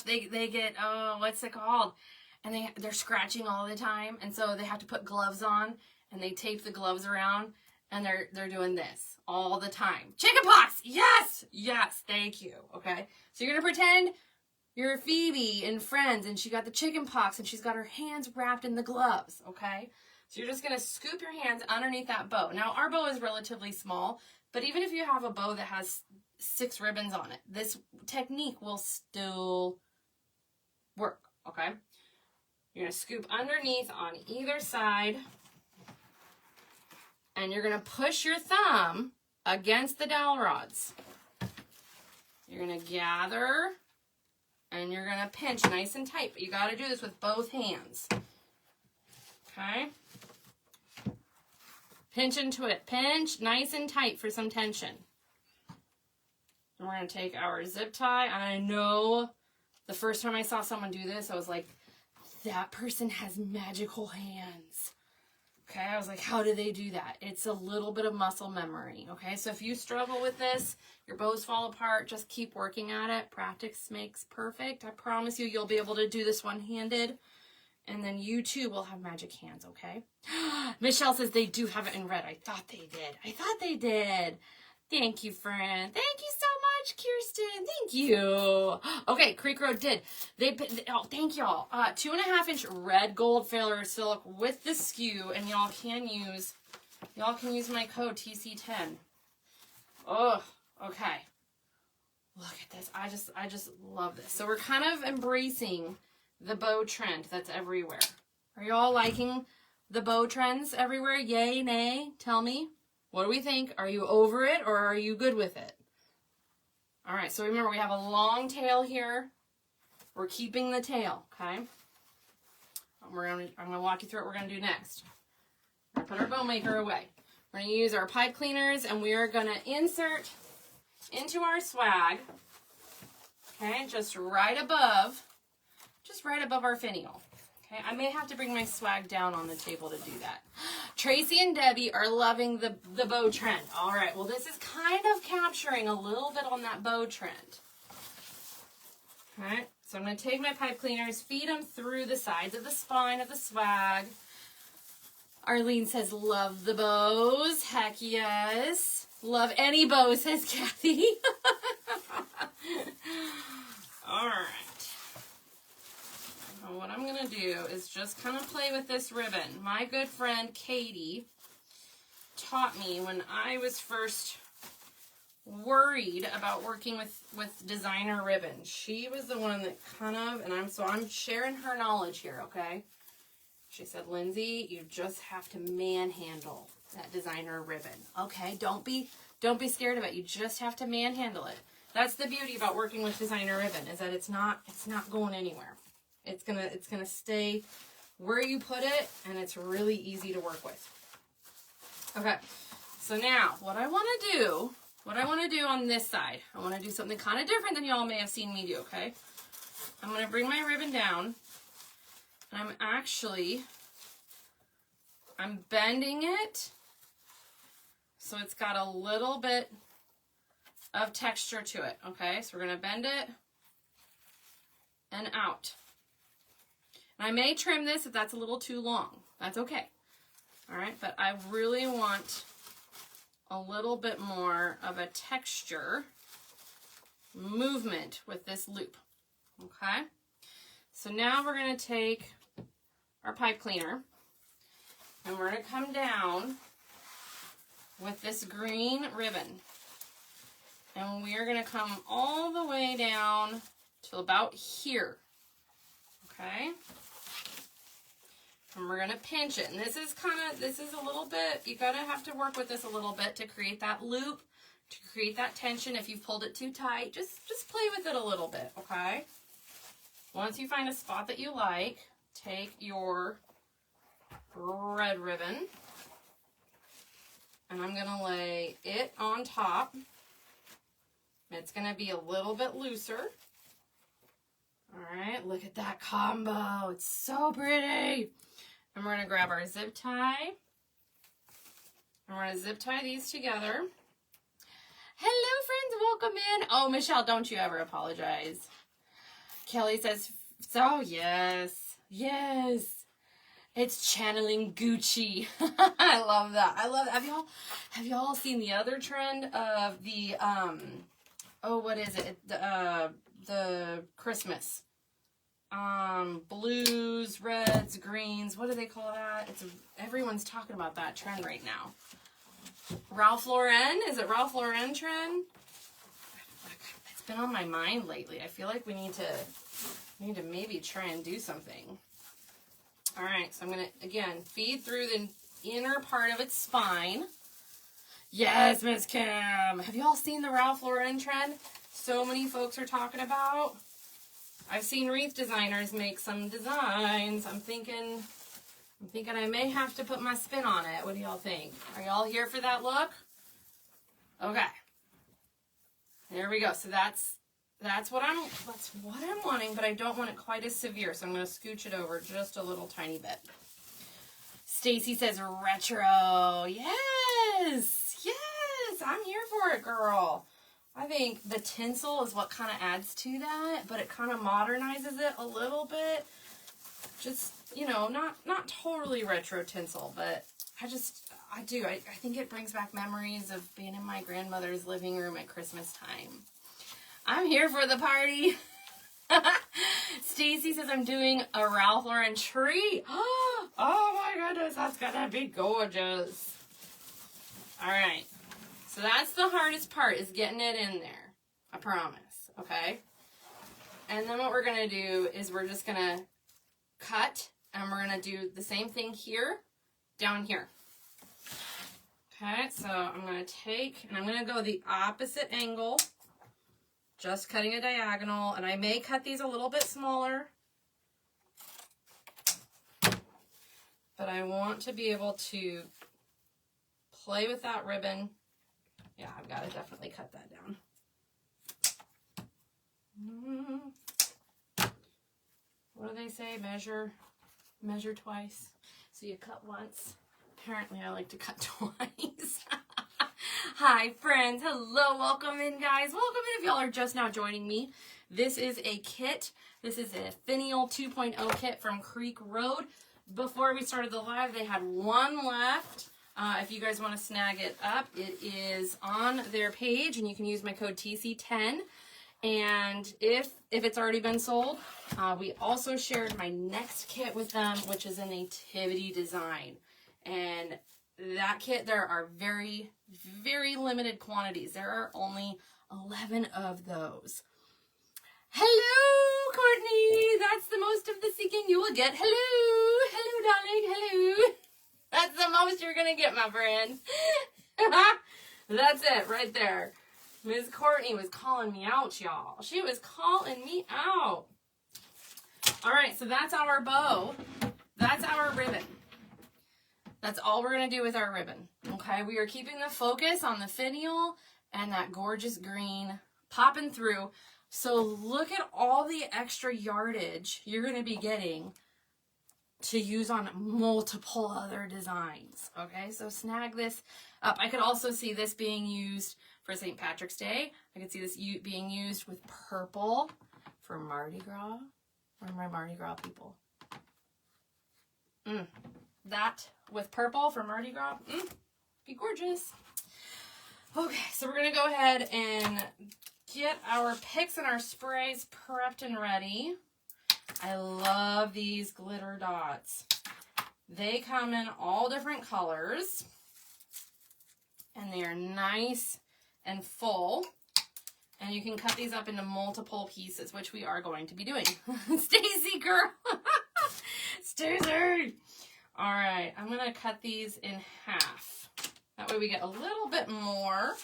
they get, what's it called? And they're scratching all the time, and so they have to put gloves on, and they tape the gloves around, and they're doing this all the time. Chickenpox! Yes! Yes, thank you, okay? So you're going to pretend you're Phoebe in Friends, and she got the chickenpox, and she's got her hands wrapped in the gloves, okay? So you're just going to scoop your hands underneath that bow. Now, our bow is relatively small, but even if you have a bow that has 6 ribbons on it, this technique will still work, okay? You're going to scoop underneath on either side, and you're going to push your thumb against the dowel rods. You're going to gather, and you're going to pinch nice and tight, but you got to do this with both hands. Okay? Pinch into it. Pinch nice and tight for some tension. And we're going to take our zip tie, and I know the first time I saw someone do this, I was like, that person has magical hands. Okay, I was like, how do they do that? It's a little bit of muscle memory. Okay, so if you struggle with this, your bows fall apart, just keep working at it. Practice makes perfect. I promise you, you'll be able to do this one-handed. And then you too will have magic hands, okay? Michelle says they do have it in red. I thought they did. I thought they did. Thank you, friend. Thank you so much, Kirsten. Thank you. Okay, Creek Road did. Oh, thank y'all. 2.5 inch red gold filler silk with the skew, and y'all can use my code TC10. Oh, okay. Look at this. I just love this. So we're kind of embracing the bow trend that's everywhere. Are y'all liking the bow trends everywhere? Yay, nay? Tell me. What do we think? Are you over it or are you good with it? All right, so remember we have a long tail here. We're keeping the tail, okay? I'm going to walk you through what we're going to do next. We're going to put our bow maker away. We're going to use our pipe cleaners, and we are going to insert into our swag, okay, just right above our finial. Okay, I may have to bring my swag down on the table to do that. Tracy and Debbie are loving the bow trend. All right, well, this is kind of capturing a little bit on that bow trend. All right, so I'm going to take my pipe cleaners, feed them through the sides of the spine of the swag. Arlene says, love the bows. Heck yes. Love any bow, says Kathy. All right. Now what I'm going to do is just kind of play with this ribbon. My good friend Katie taught me when I was first worried about working with designer ribbon. She was the one that kind of, and I'm sharing her knowledge here, okay? She said, Lindsay, you just have to manhandle that designer ribbon. Okay, don't be scared of it. You just have to manhandle it. That's the beauty about working with designer ribbon, is that it's not going anywhere. It's gonna stay where you put it, and it's really easy to work with. Okay, so now what I want to do on this side, I want to do something kind of different than y'all may have seen me do. Okay, I'm gonna bring my ribbon down. I'm bending it so it's got a little bit of texture to it, okay? So we're going to bend it and out. And I may trim this if that's a little too long. That's okay. All right, but I really want a little bit more of a texture movement with this loop, okay? So now we're going to take our pipe cleaner, and we're going to come down with this green ribbon, and we are going to come all the way down to about here, okay? And we're going to pinch it, and this is a little bit, you gotta have to work with this a little bit to create that loop, to create that tension. If you've pulled it too tight, just play with it a little bit, okay? Once you find a spot that you like, take your red ribbon, and I'm going to lay it on top. It's going to be a little bit looser. All right, look at that combo. It's so pretty. And we're going to grab our zip tie, and we're going to zip tie these together. Hello, friends. Welcome in. Oh, Michelle, don't you ever apologize. Kelly says, so yes, it's channeling Gucci. I love that. Have y'all seen the other trend of the, what is it? The Christmas, blues, reds, greens. What do they call that? Everyone's talking about that trend right now. Ralph Lauren, is it Ralph Lauren trend? It's been on my mind lately. I feel like we need to maybe try and do something. All right, so I'm going to, again, feed through the inner part of its spine. Yes, Miss Kim. Have you all seen the Ralph Lauren trend? So many folks are talking about. I've seen wreath designers make some designs. I'm thinking I may have to put my spin on it. What do y'all think? Are y'all here for that look? Okay. There we go. So that's what I'm wanting, but I don't want it quite as severe, so I'm going to scooch it over just a little tiny bit. Stacy says retro. Yes, I'm here for it, girl. I think the tinsel is what kind of adds to that, but it kind of modernizes it a little bit. Just, not totally retro tinsel, but I think it brings back memories of being in my grandmother's living room at Christmas time. I'm here for the party. Stacy says I'm doing a Ralph Lauren tree. Oh my goodness, that's gonna be gorgeous. All right, so that's the hardest part, is getting it in there. I promise, okay? And then what we're gonna do is we're just gonna cut, and we're gonna do the same thing here, down here. Okay, so I'm gonna take, and I'm gonna go the opposite angle. Just cutting a diagonal, and I may cut these a little bit smaller, but I want to be able to play with that ribbon. Yeah, I've got to definitely cut that down. What do they say? Measure twice. So you cut once Apparently I like to cut twice. Hi friends, hello, welcome in guys. Welcome in if y'all are just now joining me. This is a kit. This is a Finial 2.0 kit from Creek Road. Before we started the live, they had one left. If you guys want to snag it up, it is on their page and you can use my code TC10. And if it's already been sold, we also shared my next kit with them, which is a nativity design. And that kit, there are very, very limited quantities. There are only 11 of those. Hello, Courtney. That's the most of the seeking you will get. Hello. Hello, darling. Hello. That's the most you're going to get, my friend. That's it right there. Miss Courtney was calling me out, y'all. She was calling me out. All right, so that's our bow. That's our ribbon. That's all we're going to do with our ribbon, okay? We are keeping the focus on the finial and that gorgeous green popping through. So look at all the extra yardage you're going to be getting to use on multiple other designs, okay? So snag this up. I could also see this being used for St. Patrick's Day. I could see this being used with purple for Mardi Gras. Where are my Mardi Gras people? That with purple for Mardi Gras, be gorgeous. Okay, so we're gonna go ahead and get our picks and our sprays prepped and ready. I love these glitter dots. They come in all different colors and they are nice and full. And you can cut these up into multiple pieces, which we are going to be doing. Stacy, girl. Stacy. All right, I'm going to cut these in half. That way we get a little bit more.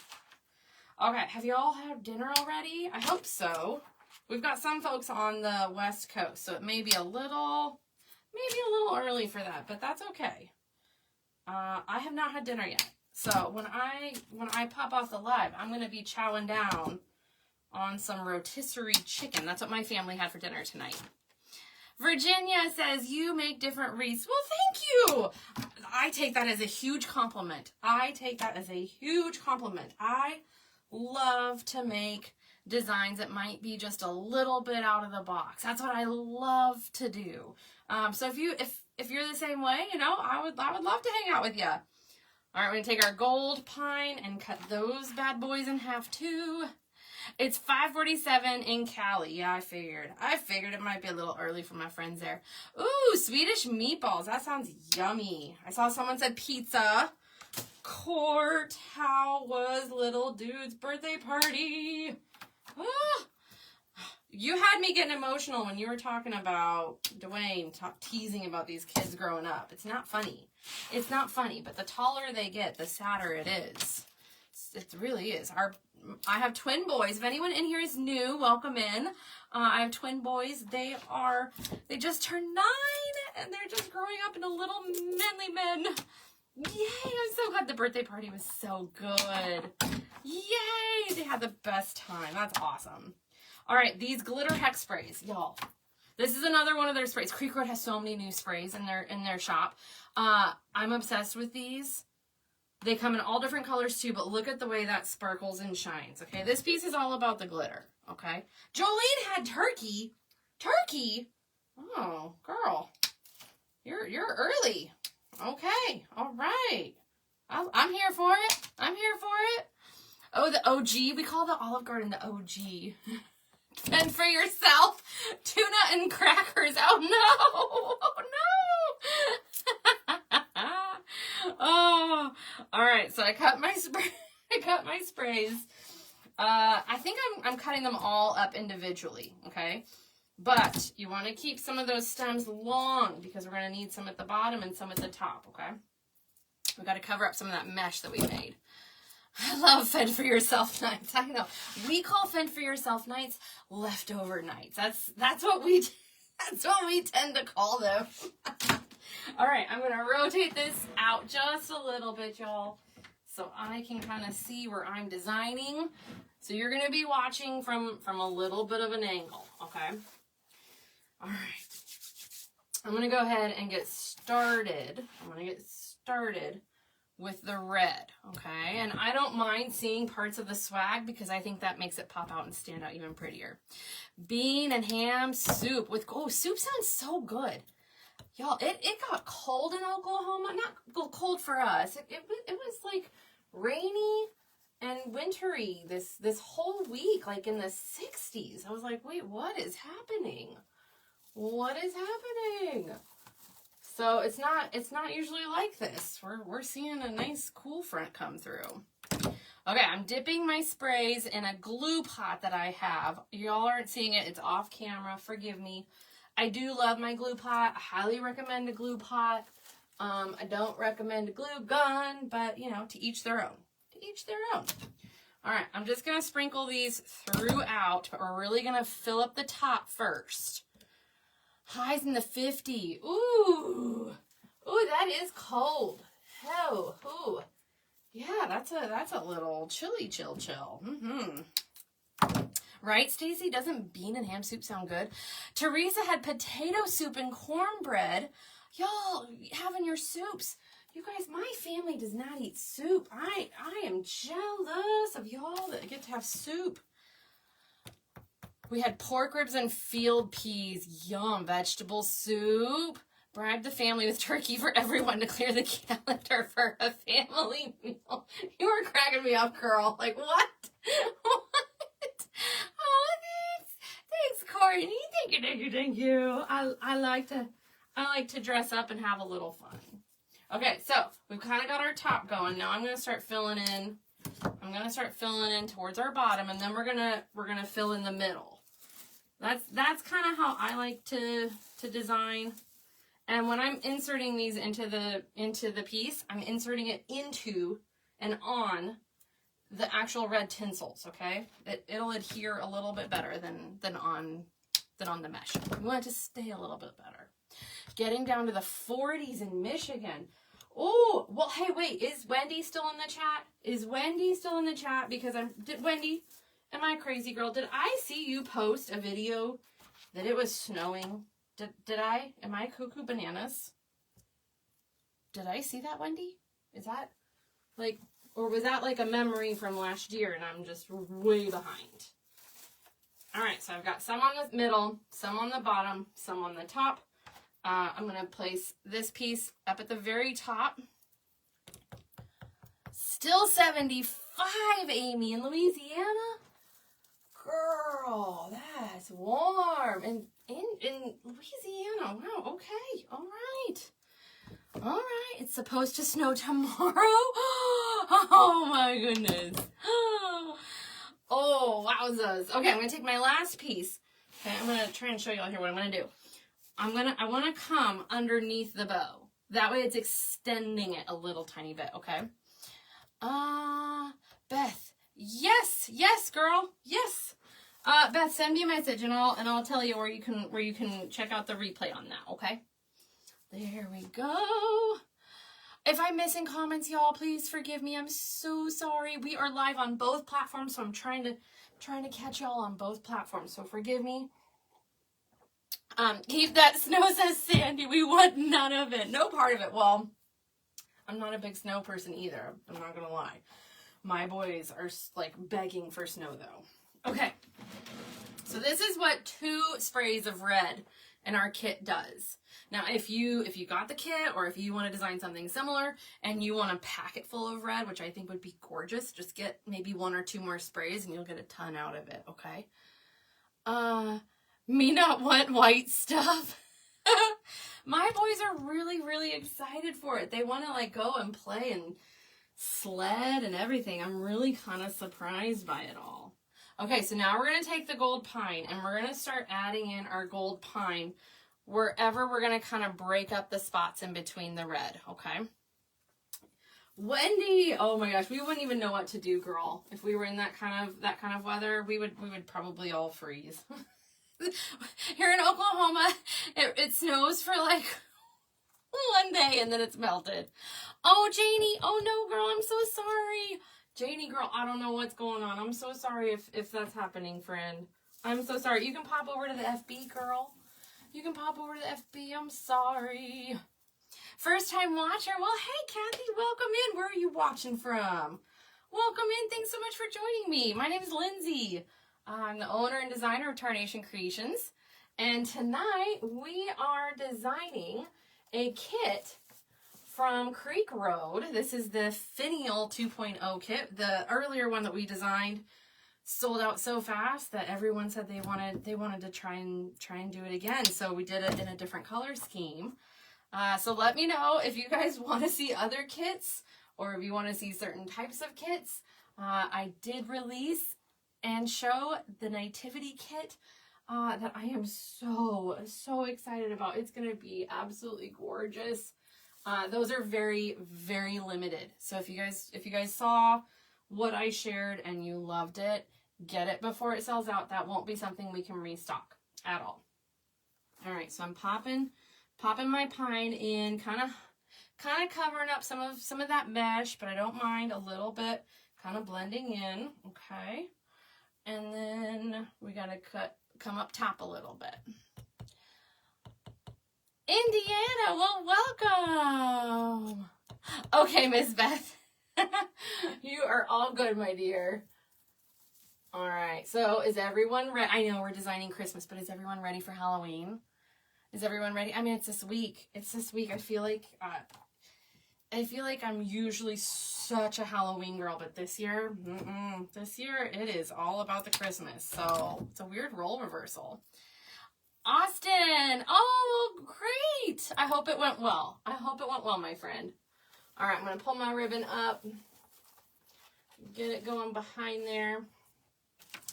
Okay, have you all had dinner already? I hope so. We've got some folks on the West Coast, so it may be a little early for that, but that's okay. I have not had dinner yet. So when I pop off the live, I'm going to be chowing down on some rotisserie chicken. That's what my family had for dinner tonight. Virginia says, you make different wreaths. Well, thank you. I take that as a huge compliment. I love to make designs that might be just a little bit out of the box. That's what I love to do. So if you're the same way, you know, I would love to hang out with you. All right, we're going to take our gold pine and cut those bad boys in half too. It's 5:47 in Cali. Yeah, I figured it might be a little early for my friends there. Ooh, Swedish meatballs. That sounds yummy. I saw someone said pizza. Court, how was little dude's birthday party? Ah. You had me getting emotional when you were talking about Dwayne teasing about these kids growing up. It's not funny. It's not funny, but the taller they get, the sadder it is. It really is. I have twin boys. If anyone in here is new, welcome in. I have twin boys. They just turned 9 and they're just growing up into little manly men. Yay, I'm so glad the birthday party was so good. Yay, they had the best time. That's awesome. All right, these glitter hex sprays, y'all. This is another one of their sprays. Creek Road has so many new sprays in their shop. I'm obsessed with these. They come in all different colors too, but look at the way that sparkles and shines, okay? This piece is all about the glitter, okay? Jolene had turkey. Turkey? Oh, girl. You're early. Okay, all right. I'm here for it. I'm here for it. Oh, the OG. We call the Olive Garden the OG. Fend for yourself. Tuna and crackers. Oh, no. Oh, no. Oh, all right. So I cut my sprays. I think I'm cutting them all up individually. Okay, but you want to keep some of those stems long because we're going to need some at the bottom and some at the top. Okay, we got to cover up some of that mesh that we made. I love Fend for Yourself nights. I know we call Fend for Yourself nights leftover nights. That's what we tend to call them. All right, I'm going to rotate this out just a little bit, y'all, so I can kind of see where I'm designing. So you're going to be watching from a little bit of an angle, okay? All right. I'm going to go ahead and get started. I'm going to get started with the red, okay? And I don't mind seeing parts of the swag because I think that makes it pop out and stand out even prettier. Bean and ham soup with, oh, soup sounds so good. Y'all, it got cold in Oklahoma. Not cold for us. It was like rainy and wintry this whole week, like in the 60s. I was like, wait, what is happening? What is happening? So it's not usually like this. We're seeing a nice cool front come through. Okay, I'm dipping my sprays in a glue pot that I have. Y'all aren't seeing it. It's off camera. Forgive me. I do love my glue pot. I highly recommend a glue pot. I don't recommend a glue gun, but you know, to each their own. To each their own. All right, I'm just gonna sprinkle these throughout, but we're really gonna fill up the top first. Highs in the 50. Ooh, that is cold. Hell, ooh, yeah, that's a little chilly, chill. Right, Stacy? Doesn't bean and ham soup sound good? Teresa had potato soup and cornbread. Y'all having your soups. You guys, my family does not eat soup. I am jealous of y'all that get to have soup. We had pork ribs and field peas. Yum. Vegetable soup. Bribe the family with turkey for everyone to clear the calendar for a family meal. You were cracking me up, girl. Like, what? What? Oh, thanks, Courtney. Thank you. I like to dress up and have a little fun. Okay, so we've kind of got our top going. Now I'm gonna start filling in. I'm gonna start filling in towards our bottom, and then we're gonna fill in the middle. That's kind of how I like to design. And when I'm inserting these into the piece, I'm inserting it into and on the actual red tinsels, okay? It'll adhere a little bit better than on the mesh. We want it to stay a little bit better. Getting down to the 40s in Michigan. Oh, well, hey, wait, is Wendy still in the chat? Is Wendy still in the chat? Because Wendy, am I crazy, girl? Did I see you post a video that it was snowing? Did I? Am I cuckoo bananas? Did I see that, Wendy? Is that, like, or was that like a memory from last year and I'm just way behind? All right, so I've got some on the middle, some on the bottom, some on the top. I'm going to place this piece up at the very top. Still 75, Amy, in Louisiana? Girl, that's warm. And in Louisiana, wow, okay, all right. All right, it's supposed to snow tomorrow. Oh my goodness. Oh, wowzers. Okay, I'm going to take my last piece. Okay, I'm going to try and show you all here what I'm going to do. I want to come underneath the bow. That way it's extending it a little tiny bit, okay? Beth. Yes, girl. Yes. Beth, send me a message and I'll tell you where you can check out the replay on that, okay? There we go. If I'm missing comments, y'all, please forgive me. I'm so sorry. We are live on both platforms, so I'm trying to catch y'all on both platforms. So forgive me. Keep that snow, says Sandy. We want none of it. No part of it. Well, I'm not a big snow person either. I'm not gonna lie. My boys are like begging for snow though. Okay. So this is what 2 sprays of red in our kit does. Now, if you got the kit or if you want to design something similar and you want a packet full of red, which I think would be gorgeous, just get maybe 1 or 2 more sprays and you'll get a ton out of it, okay? Me not want white stuff. My boys are really, really excited for it. They want to like go and play and sled and everything. I'm really kind of surprised by it all. Okay, so now we're going to take the gold pine and we're going to start adding in our gold pine wherever we're going to kind of break up the spots in between the red, okay? Wendy, oh my gosh, we wouldn't even know what to do, girl. If we were in that kind of weather, we would probably all freeze. Here in Oklahoma, it snows for like 1 day and then it's melted. Oh, Janie, oh no, girl, I'm so sorry. Janie, girl, I don't know what's going on. I'm so sorry if that's happening, friend. I'm so sorry. You can pop over to the FB, girl. You can pop over to the FB. I'm sorry. First time watcher, well, hey, Kathy, welcome in. Where are you watching from? Welcome in. Thanks so much for joining me. My name is Lindsay. I'm the owner and designer of Tarnation Creations. And tonight we are designing a kit from Creek Road. This is the Finial 2.0 kit. The earlier one that we designed sold out so fast that everyone said they wanted to try and do it again. So we did it in a different color scheme. So let me know if you guys want to see other kits or if you want to see certain types of kits. I did release and show the Nativity kit that I am so excited about. It's going to be absolutely gorgeous. Those are very, very limited. So if you guys saw what I shared and you loved it, get it before it sells out. That won't be something we can restock at all. All right, so I'm popping my pine in, kind of covering up some of that mesh, but I don't mind a little bit kind of blending in, okay? And then we got to come up top a little bit. Indiana, well, welcome. Okay, Miss Beth. You are all good, my dear. All right, so is everyone ready? I know we're designing Christmas, but is everyone ready for Halloween? Is everyone ready? I mean, it's this week. I feel like I'm usually such a Halloween girl, but this year, this year it is all about the Christmas. So it's a weird role reversal. Austin, oh, great. I hope it went well. My friend. All right, I'm going to pull my ribbon up, get it going behind there.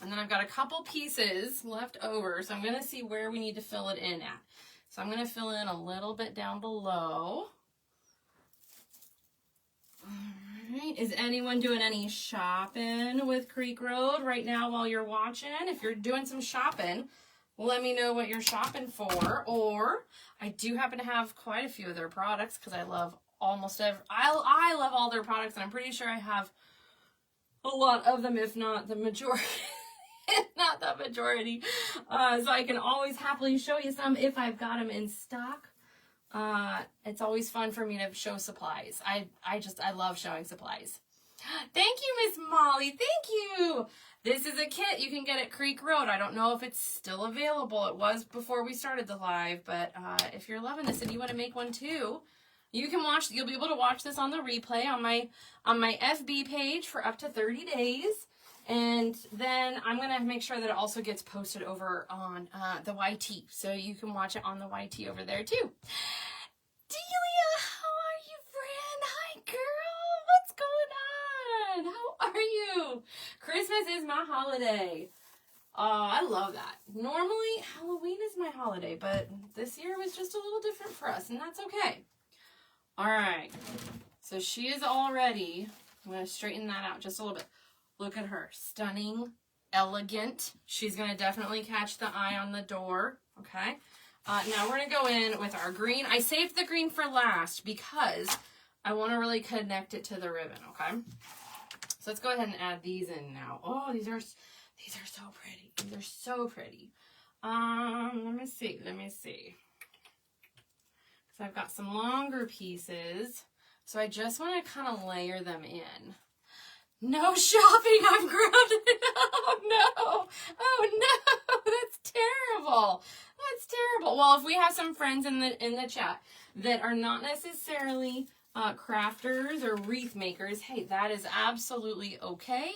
And then I've got a couple pieces left over, so I'm going to see where we need to fill it in at. So I'm going to fill in a little bit down below. All right, is anyone doing any shopping with Creek Road right now while you're watching? If you're doing some shopping, let me know what you're shopping for. Or I do happen to have quite a few of their products because I love I love all their products, and I'm pretty sure I have a lot of them, if not the majority. Not the majority. So I can always happily show you some if I've got them in stock. It's always fun for me to show supplies. I love showing supplies. Thank you, Miss Molly. Thank you. This is a kit you can get at Creek Road. I don't know if it's still available. It was before we started the live, but if you're loving this and you want to make one too, you'll be able to watch this on the replay on my FB page for up to 30 days. And then I'm going to make sure that it also gets posted over on the YT. So you can watch it on the YT over there too. Delia, how are you, friend? Hi, girl. What's going on? How are you? Christmas is my holiday. I love that. Normally, Halloween is my holiday, but this year was just a little different for us, and that's okay. All right. So she is all ready. I'm going to straighten that out just a little bit. Look at her. Stunning, elegant. She's going to definitely catch the eye on the door. Okay. Now we're going to go in with our green. I saved the green for last because I want to really connect it to the ribbon. Okay. So let's go ahead and add these in now. Oh, these are so pretty. These are so pretty. Let me see. Because I've got some longer pieces. So I just want to kind of layer them in. No shopping, I'm grounded. Oh no, that's terrible. Well, if we have some friends in the chat that are not necessarily crafters or wreath makers, hey, that is absolutely okay.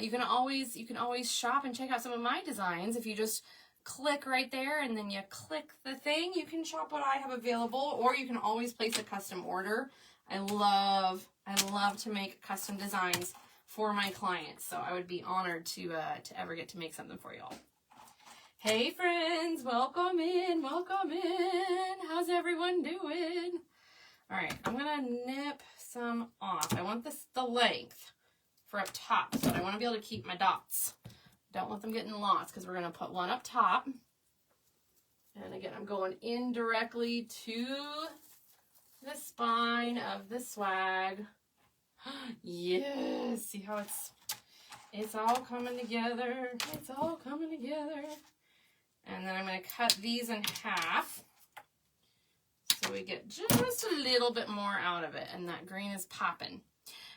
You can always shop and check out some of my designs. If you just click right there and then you click the thing, you can shop what I have available, or you can always place a custom order. I love to make custom designs for my clients, so I would be honored to ever get to make something for y'all. Hey friends, welcome in. How's everyone doing? All right, I'm gonna nip some off. I want the length for up top, so I want to be able to keep my dots. Don't let them get in lots because we're gonna put one up top. And again, I'm going in directly to the spine of the swag. Yes, see how it's all coming together. And then I'm going to cut these in half so so we get just a little bit more out of it, and that green is popping.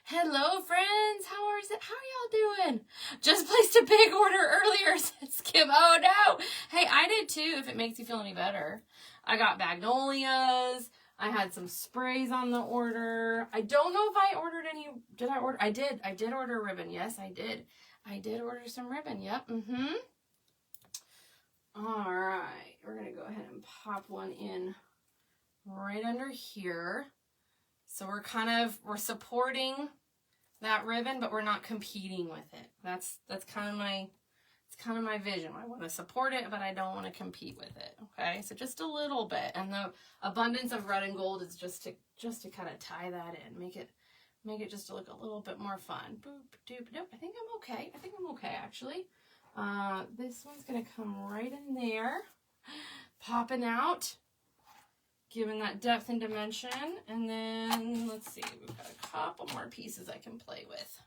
Hello, friends. How are y'all doing? Just placed a big order earlier, said Skip. Oh, no. Hey, I did too, if it makes you feel any better. I got magnolias. I had some sprays on the order. I don't know if I ordered any. Did I order? I did. I did order ribbon. Yes, I did. I did order some ribbon. Yep. All right. We're going to go ahead and pop one in right under here. So we're supporting that ribbon, but we're not competing with it. That's kind of my vision. I want to support it, but I don't want to compete with it. Okay, so just a little bit, and the abundance of red and gold is just to kind of tie that in, make it just to look a little bit more fun. Boop, doop, nope. I think I'm okay actually. This one's gonna come right in there, popping out, giving that depth and dimension. And then let's see, we've got a couple more pieces I can play with.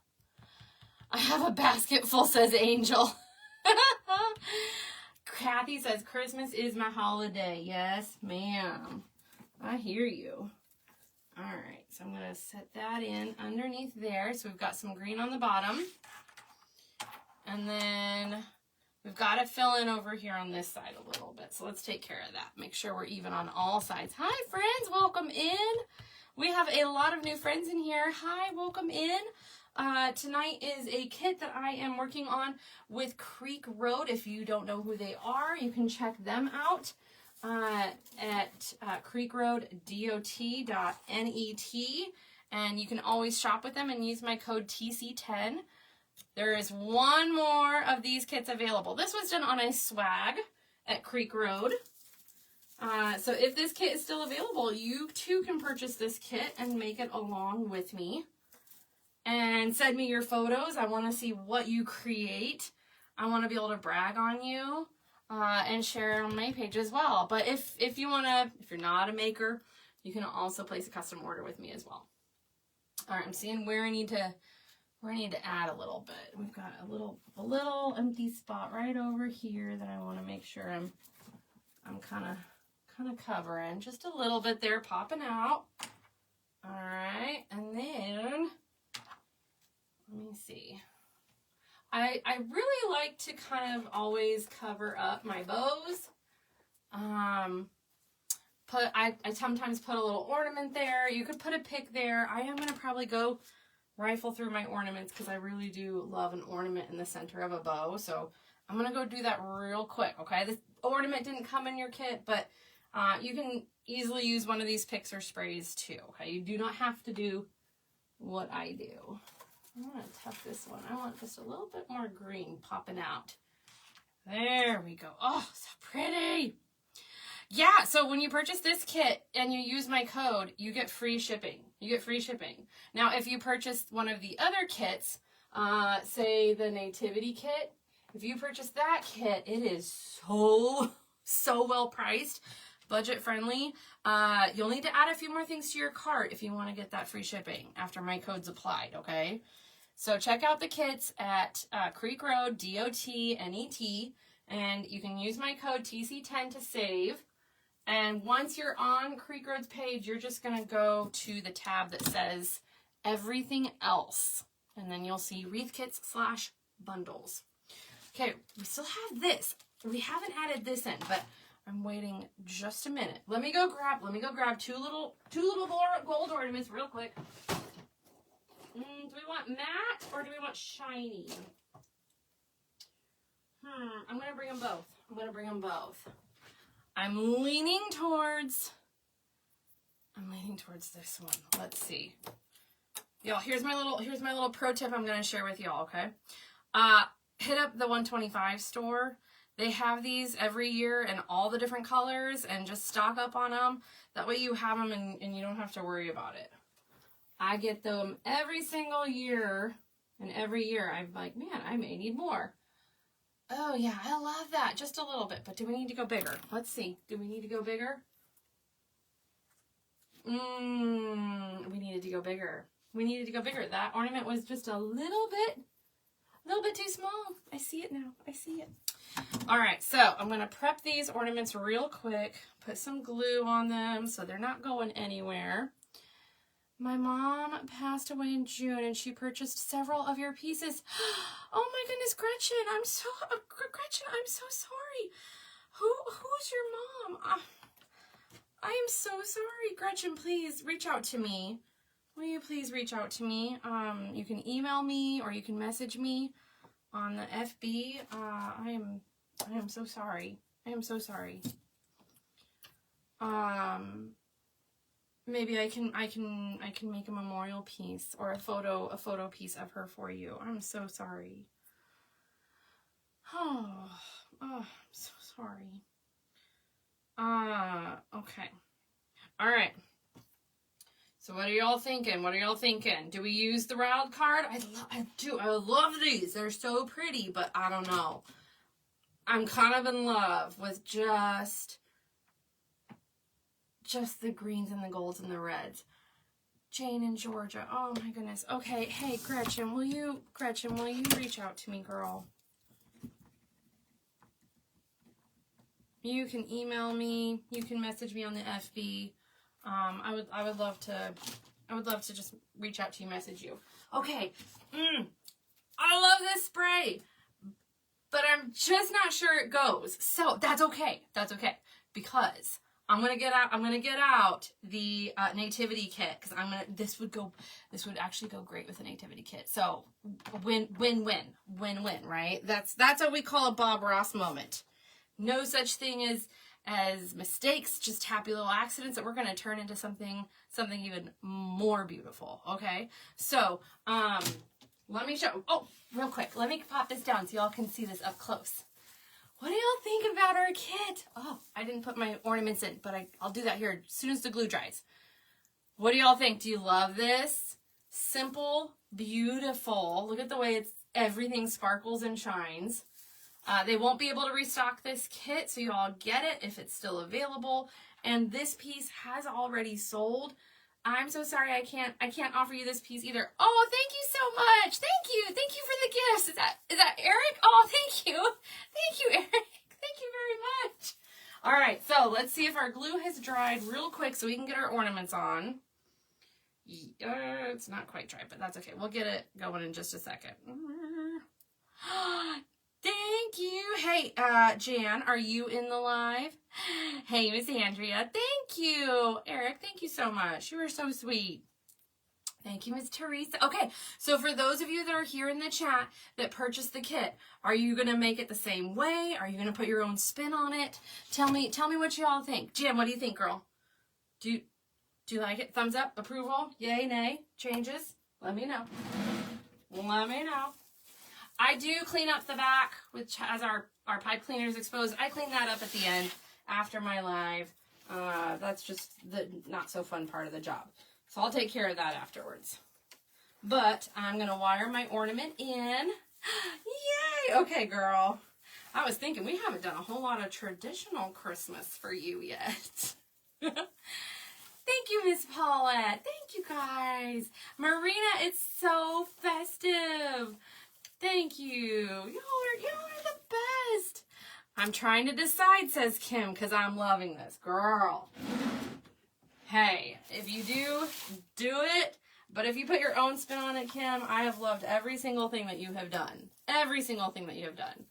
I have a basket full, says Angel. Kathy says, Christmas is my holiday. Yes, ma'am. I hear you. All right, so I'm going to set that in underneath there. So we've got some green on the bottom. And then we've got to fill in over here on this side a little bit. So let's take care of that. Make sure we're even on all sides. Hi, friends. Welcome in. We have a lot of new friends in here. Hi, welcome in. Tonight is a kit that I am working on with Creek Road. If you don't know who they are, you can check them out at creekroaddot.net, and you can always shop with them and use my code TC10. There is one more of these kits available. This was done on a swag at Creek Road. So if this kit is still available, you too can purchase this kit and make it along with me. And send me your photos. I want to see what you create. I want to be able to brag on you and share it on my page as well. But if you're not a maker, you can also place a custom order with me as well. All right, I'm seeing where I need to add a little bit. We've got a little empty spot right over here that I want to make sure I'm kind of covering. Just a little bit there, popping out. All right, and then let me see. I really like to kind of always cover up my bows. I sometimes put a little ornament there. You could put a pick there. I am going to probably go rifle through my ornaments because I really do love an ornament in the center of a bow. So I'm going to go do that real quick, okay? This ornament didn't come in your kit, but you can easily use one of these picks or sprays too, okay? You do not have to do what I do. I want to tuck this one. I want just a little bit more green popping out. There we go. Oh, so pretty. Yeah, so when you purchase this kit and you use my code, you get free shipping. Now, if you purchase one of the other kits, say the Nativity kit, if you purchase that kit, it is so well priced, budget friendly. You'll need to add a few more things to your cart if you want to get that free shipping after my code's applied, okay? So check out the kits at Creek Road, DOT.net, and you can use my code TC10 to save. And once you're on Creek Road's page, you're just going to go to the tab that says Everything Else, and then you'll see Wreath Kits / bundles. Okay, we still have this. We haven't added this in, but I'm waiting just a minute. Let me go grab two little gold ornaments real quick. Do we want matte or do we want shiny? I'm going to bring them both. I'm leaning towards this one. Let's see. Y'all, here's my little pro tip I'm going to share with y'all, okay? Hit up the 125 store. They have these every year in all the different colors, and just stock up on them. That way you have them and you don't have to worry about it. I get them every single year, and every year I'm like, man, I may need more. Oh yeah, I love that. Just a little bit, but do we need to go bigger? Let's see. Do we need to go bigger? We needed to go bigger. That ornament was just a little bit too small. I see it now. All right, so I'm going to prep these ornaments real quick, put some glue on them so they're not going anywhere. My mom passed away in June and she purchased several of your pieces. Oh my goodness, Gretchen, I'm so sorry. Who's your mom? I am so sorry. Gretchen, please reach out to me. Will you please reach out to me? You can email me or you can message me on the FB. I am so sorry. I am so sorry. Maybe I can make a memorial piece or a photo piece of her for you. I'm so sorry. Oh, I'm so sorry. Okay. All right. So what are y'all thinking? What are y'all thinking? Do we use the wild card? I do. I love these. They're so pretty, but I don't know. I'm kind of in love with just the greens and the golds and the reds. Jane in Georgia. Oh my goodness. Okay. Hey, Gretchen, will you reach out to me, girl? You can email me. You can message me on the FB. I would love to just reach out to you, message you. Okay. I love this spray, but I'm just not sure it goes. So that's okay. That's okay, because I'm gonna get out the nativity kit, because this would actually go great with a nativity kit. So win, right? That's what we call a Bob Ross moment. No such thing as mistakes, just happy little accidents that we're going to turn into something even more beautiful. Okay, so let me show. Oh, real quick, let me pop this down so y'all can see this up close. What do y'all think about our kit? Oh, I didn't put my ornaments in, but I'll do that here as soon as the glue dries. What do y'all think? Do you love this? Simple, beautiful. Look at the way everything sparkles and shines. They won't be able to restock this kit, so you all get it if it's still available. And this piece has already sold. I'm so sorry I can't offer you this piece either. Oh, thank you so much. Thank you for the gifts. Is that Eric? Oh, thank you, Eric. Thank you very much. All right, so let's see if our glue has dried real quick so we can get our ornaments on. It's not quite dry, but that's okay. We'll get it going in just a second. Thank you. Hey, Jan, are you in the live? Hey, Miss Andrea. Thank you. Eric, thank you so much. You were so sweet. Thank you, Miss Teresa. Okay, so for those of you that are here in the chat that purchased the kit, are you going to make it the same way? Are you going to put your own spin on it? Tell me what you all think. Jan, what do you think, girl? Do you like it? Thumbs up? Approval? Yay, nay? Changes? Let me know. Let me know. I do clean up the back, which has our pipe cleaners exposed. I clean that up at the end after my live. That's just the not so fun part of the job. So I'll take care of that afterwards. But I'm going to wire my ornament in. Yay! Okay, girl. I was thinking we haven't done a whole lot of traditional Christmas for you yet. Thank you, Miss Paulette. Thank you, guys. Marina, it's so festive. Thank you. Y'all are the best. I'm trying to decide, says Kim, because I'm loving this. Girl. Hey, if you do it. But if you put your own spin on it, Kim, I have loved every single thing that you have done. Every single thing that you have done.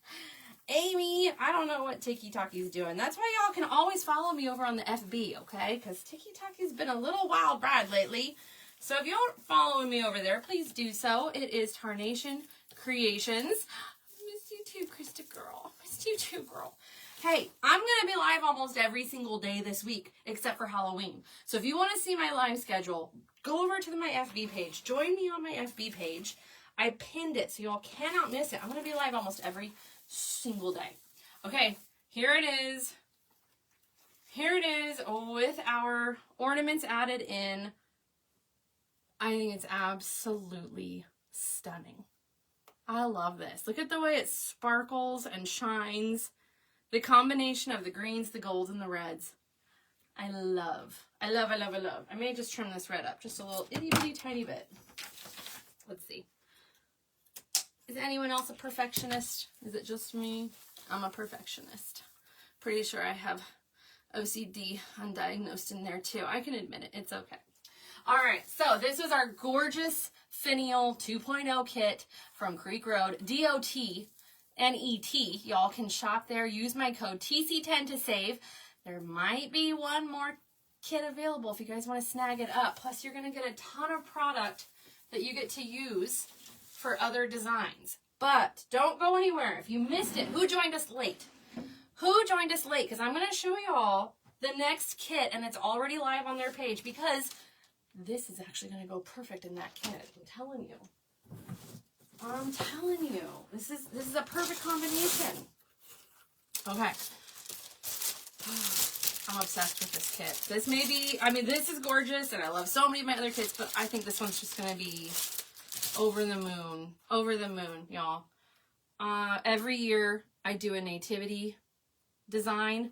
Amy, I don't know what Tiki Taki's doing. That's why y'all can always follow me over on the FB, okay? Because Tiki Taki's been a little wild ride lately. So if you aren't following me over there, please do so. It is Tarnation Creations. Missed you too, Krista girl. Missed you too, girl. Hey, I'm going to be live almost every single day this week, except for Halloween. So if you want to see my live schedule, go over to my FB page. Join me on my FB page. I pinned it, so y'all cannot miss it. I'm going to be live almost every single day. Okay, here it is. Here it is with our ornaments added in. I think it's absolutely stunning. I love this. Look at the way it sparkles and shines. The combination of the greens, the golds, and the reds. I love. I may just trim this red up just a little itty bitty tiny bit. Let's see. Is anyone else a perfectionist? Is it just me? I'm a perfectionist. Pretty sure I have OCD undiagnosed in there too. I can admit it. It's okay. All right, so this was our gorgeous Finial 2.0 kit from Creek Road, DOTNET. Y'all can shop there. Use my code TC10 to save. There might be one more kit available if you guys want to snag it up. Plus, you're going to get a ton of product that you get to use for other designs. But don't go anywhere. If you missed it, who joined us late? Who joined us late? Because I'm going to show y'all the next kit, and it's already live on their page because this is actually going to go perfect in that kit. I'm telling you. I'm telling you. This is a perfect combination. Okay. I'm obsessed with this kit. This may be, I mean, this is gorgeous, and I love so many of my other kits, but I think this one's just going to be over the moon. Over the moon, y'all. Every year, I do a nativity design,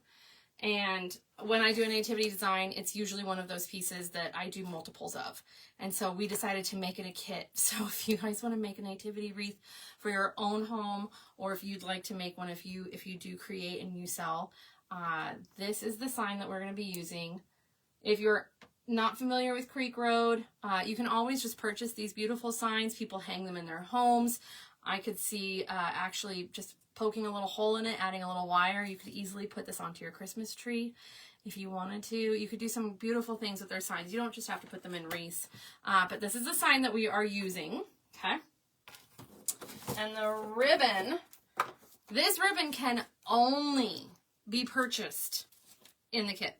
and when I do a nativity design, it's usually one of those pieces that I do multiples of. And so we decided to make it a kit. So if you guys want to make a nativity wreath for your own home, or if you'd like to make one, if you do create and you sell, this is the sign that we're going to be using. If you're not familiar with Creek Road, you can always just purchase these beautiful signs. People hang them in their homes. I could see actually just poking a little hole in it, adding a little wire. You could easily put this onto your Christmas tree if you wanted to. You could do some beautiful things with their signs. You don't just have to put them in wreaths. But this is the sign that we are using, okay? And the ribbon, this ribbon can only be purchased in the kit.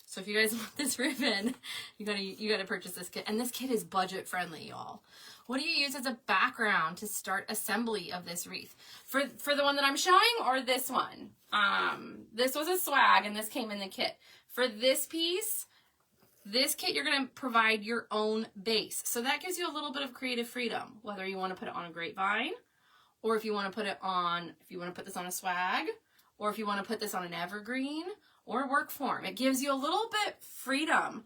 So if you guys want this ribbon, you gotta purchase this kit. And this kit is budget friendly, y'all. What do you use as a background to start assembly of this wreath? For the one that I'm showing or this one? This was a swag and this came in the kit. For this piece, this kit, you're going to provide your own base. So that gives you a little bit of creative freedom, whether you want to put it on a grapevine, or if you want to put it on, if you want to put this on a swag, or if you want to put this on an evergreen or a work form. It gives you a little bit freedom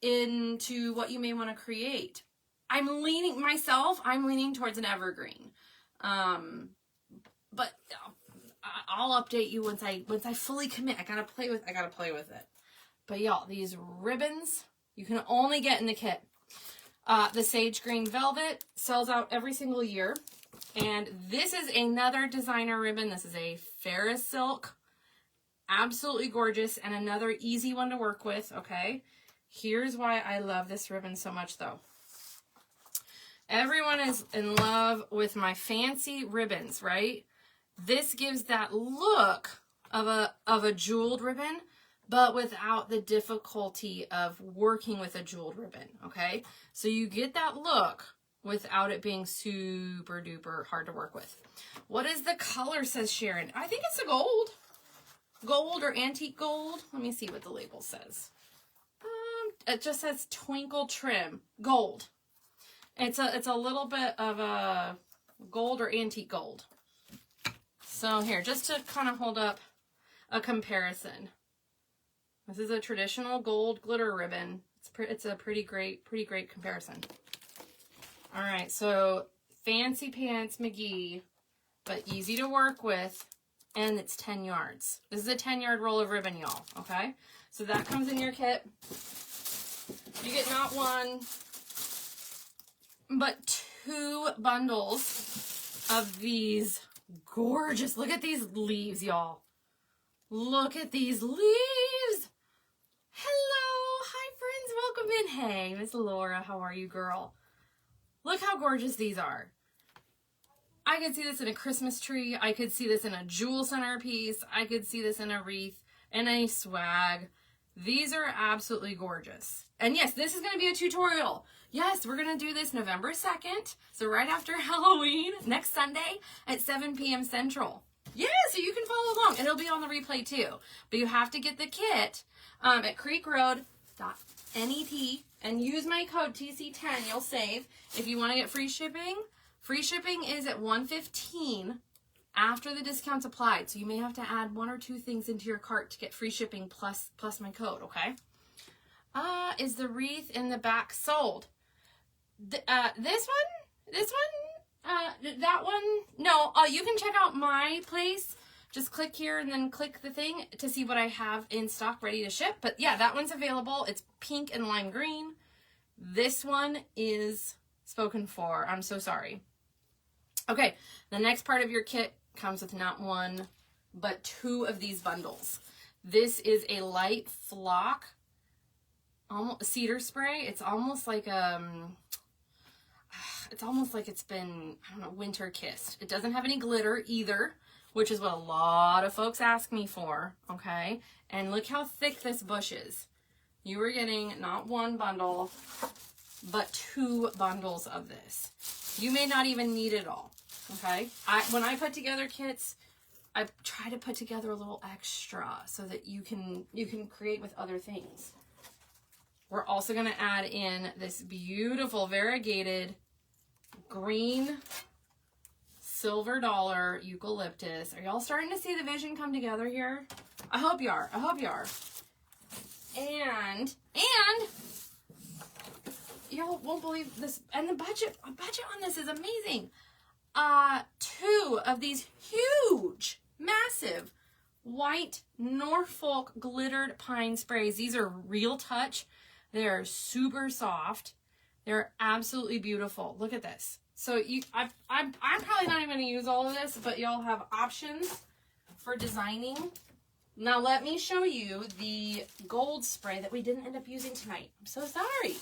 into what you may want to create. I'm leaning towards an evergreen. But I'll update you once I fully commit. I gotta play with it. But y'all, these ribbons you can only get in the kit. The sage green velvet sells out every single year. And this is another designer ribbon. This is a Ferris silk. Absolutely gorgeous and another easy one to work with, okay? Here's why I love this ribbon so much though. Everyone is in love with my fancy ribbons, right? This gives that look of a jeweled ribbon, but without the difficulty of working with a jeweled ribbon, okay? So you get that look without it being super duper hard to work with. What is the color, says Sharon? I think it's a gold. Gold or antique gold. Let me see what the label says. It just says twinkle trim. Gold. It's a little bit of a gold or antique gold. So here, just to kind of hold up a comparison. This is a traditional gold glitter ribbon. It's a pretty great comparison. All right, so Fancy Pants McGee, but easy to work with, and it's 10 yards. This is a 10-yard roll of ribbon, y'all, okay? So that comes in your kit. You get not one, but 2 bundles of these gorgeous, look at these leaves, y'all. Look at these leaves. Hello, hi friends, welcome in. Hey, Miss Laura, how are you, girl? Look how gorgeous these are. I could see this in a Christmas tree. I could see this in a jewel centerpiece. I could see this in a wreath and a swag. These are absolutely gorgeous. And yes, this is going to be a tutorial. Yes, we're going to do this November 2nd. So right after Halloween, next Sunday at 7 p.m. Central. Yeah, so you can follow along. And it'll be on the replay too. But you have to get the kit at creekroad.net and use my code TC10. You'll save. If you want to get free shipping is at $115 after the discount's applied. So you may have to add 1 or 2 things into your cart to get free shipping plus my code, okay? Is the wreath in the back sold? This one, that one, no. You can check out my place. just click here and then click the thing to see what I have in stock ready to ship. But yeah, that one's available. It's pink and lime green. This one is spoken for. I'm so sorry. Okay, the next part of your kit comes with not one, but two of these bundles. This is a light flock cedar spray. It's almost like it's been, I don't know, winter kissed. It doesn't have any glitter either, which is what a lot of folks ask me for, okay? And look how thick this bush is. You are getting not one bundle, but two bundles of this. You may not even need it all, okay? When I put together kits, I try to put together a little extra so that you can create with other things. We're also going to add in this beautiful variegated green silver dollar eucalyptus. Are y'all starting to see the vision come together here? I hope you are. I hope you are. And y'all won't believe this. And the budget on this is amazing. 2 of these huge, massive white Norfolk glittered pine sprays. These are Real Touch. They're super soft. They're absolutely beautiful. Look at this. So I'm probably not even going to use all of this, but y'all have options for designing. Now let me show you the gold spray that we didn't end up using tonight. I'm so sorry,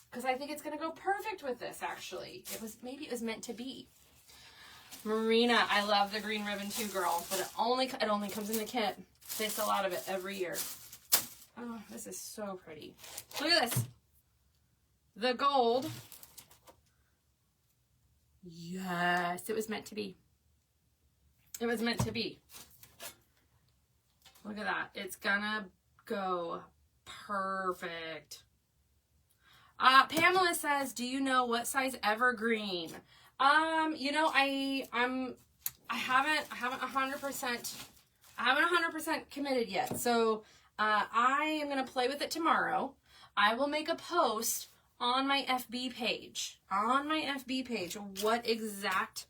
because I think it's going to go perfect with this. Actually, maybe it was meant to be. Marina, I love the green ribbon too, girl, but it only comes in the kit. They sell out of it every year. Oh, this is so pretty. Look at this. The gold. Yes, it was meant to be. It was meant to be. Look at that. It's gonna go perfect. Pamela says, do you know what size evergreen? You know, I haven't 100% committed yet. So, I am going to play with it tomorrow. I will make a post on my FB page, what exact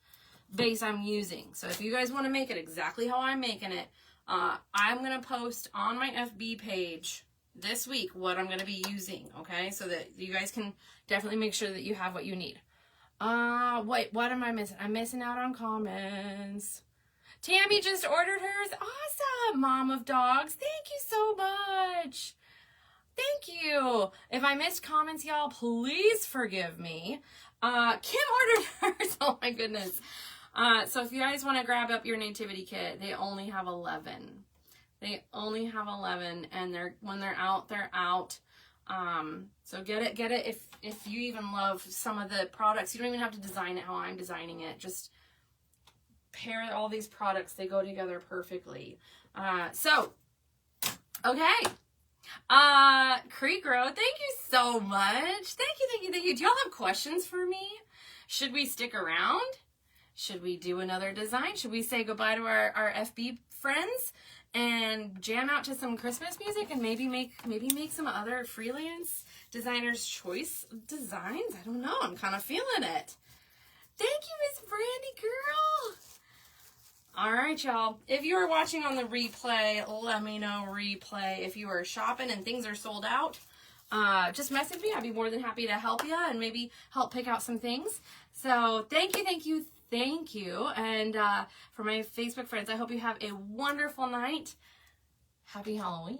base I'm using. So if you guys want to make it exactly how I'm making it, I'm going to post on my FB page this week what I'm going to be using, okay? So that you guys can definitely make sure that you have what you need. Wait, what am I missing? I'm missing out on comments. Tammy just ordered hers. Awesome, Mom of Dogs. Thank you so much. Thank you. If I missed comments, y'all, please forgive me. Kim ordered hers. Oh my goodness. So if you guys want to grab up your nativity kit, they only have 11. They only have 11, and when they're out, they're out. So get it. If you even love some of the products, you don't even have to design it how I'm designing it. Just pair all these products. They go together perfectly. Okay. Creek Road, thank you so much. Thank you. Do y'all have questions for me? Should we stick around? Should we do another design? Should we say goodbye to our FB friends and jam out to some Christmas music and maybe make some other freelance designer's choice designs? I don't know. I'm kind of feeling it. Thank you, Miss Brandy girl. All right, y'all. If you are watching on the replay, let me know replay. If you are shopping and things are sold out, just message me. I'd be more than happy to help you and maybe help pick out some things. So thank you. And for my Facebook friends, I hope you have a wonderful night. Happy Halloween.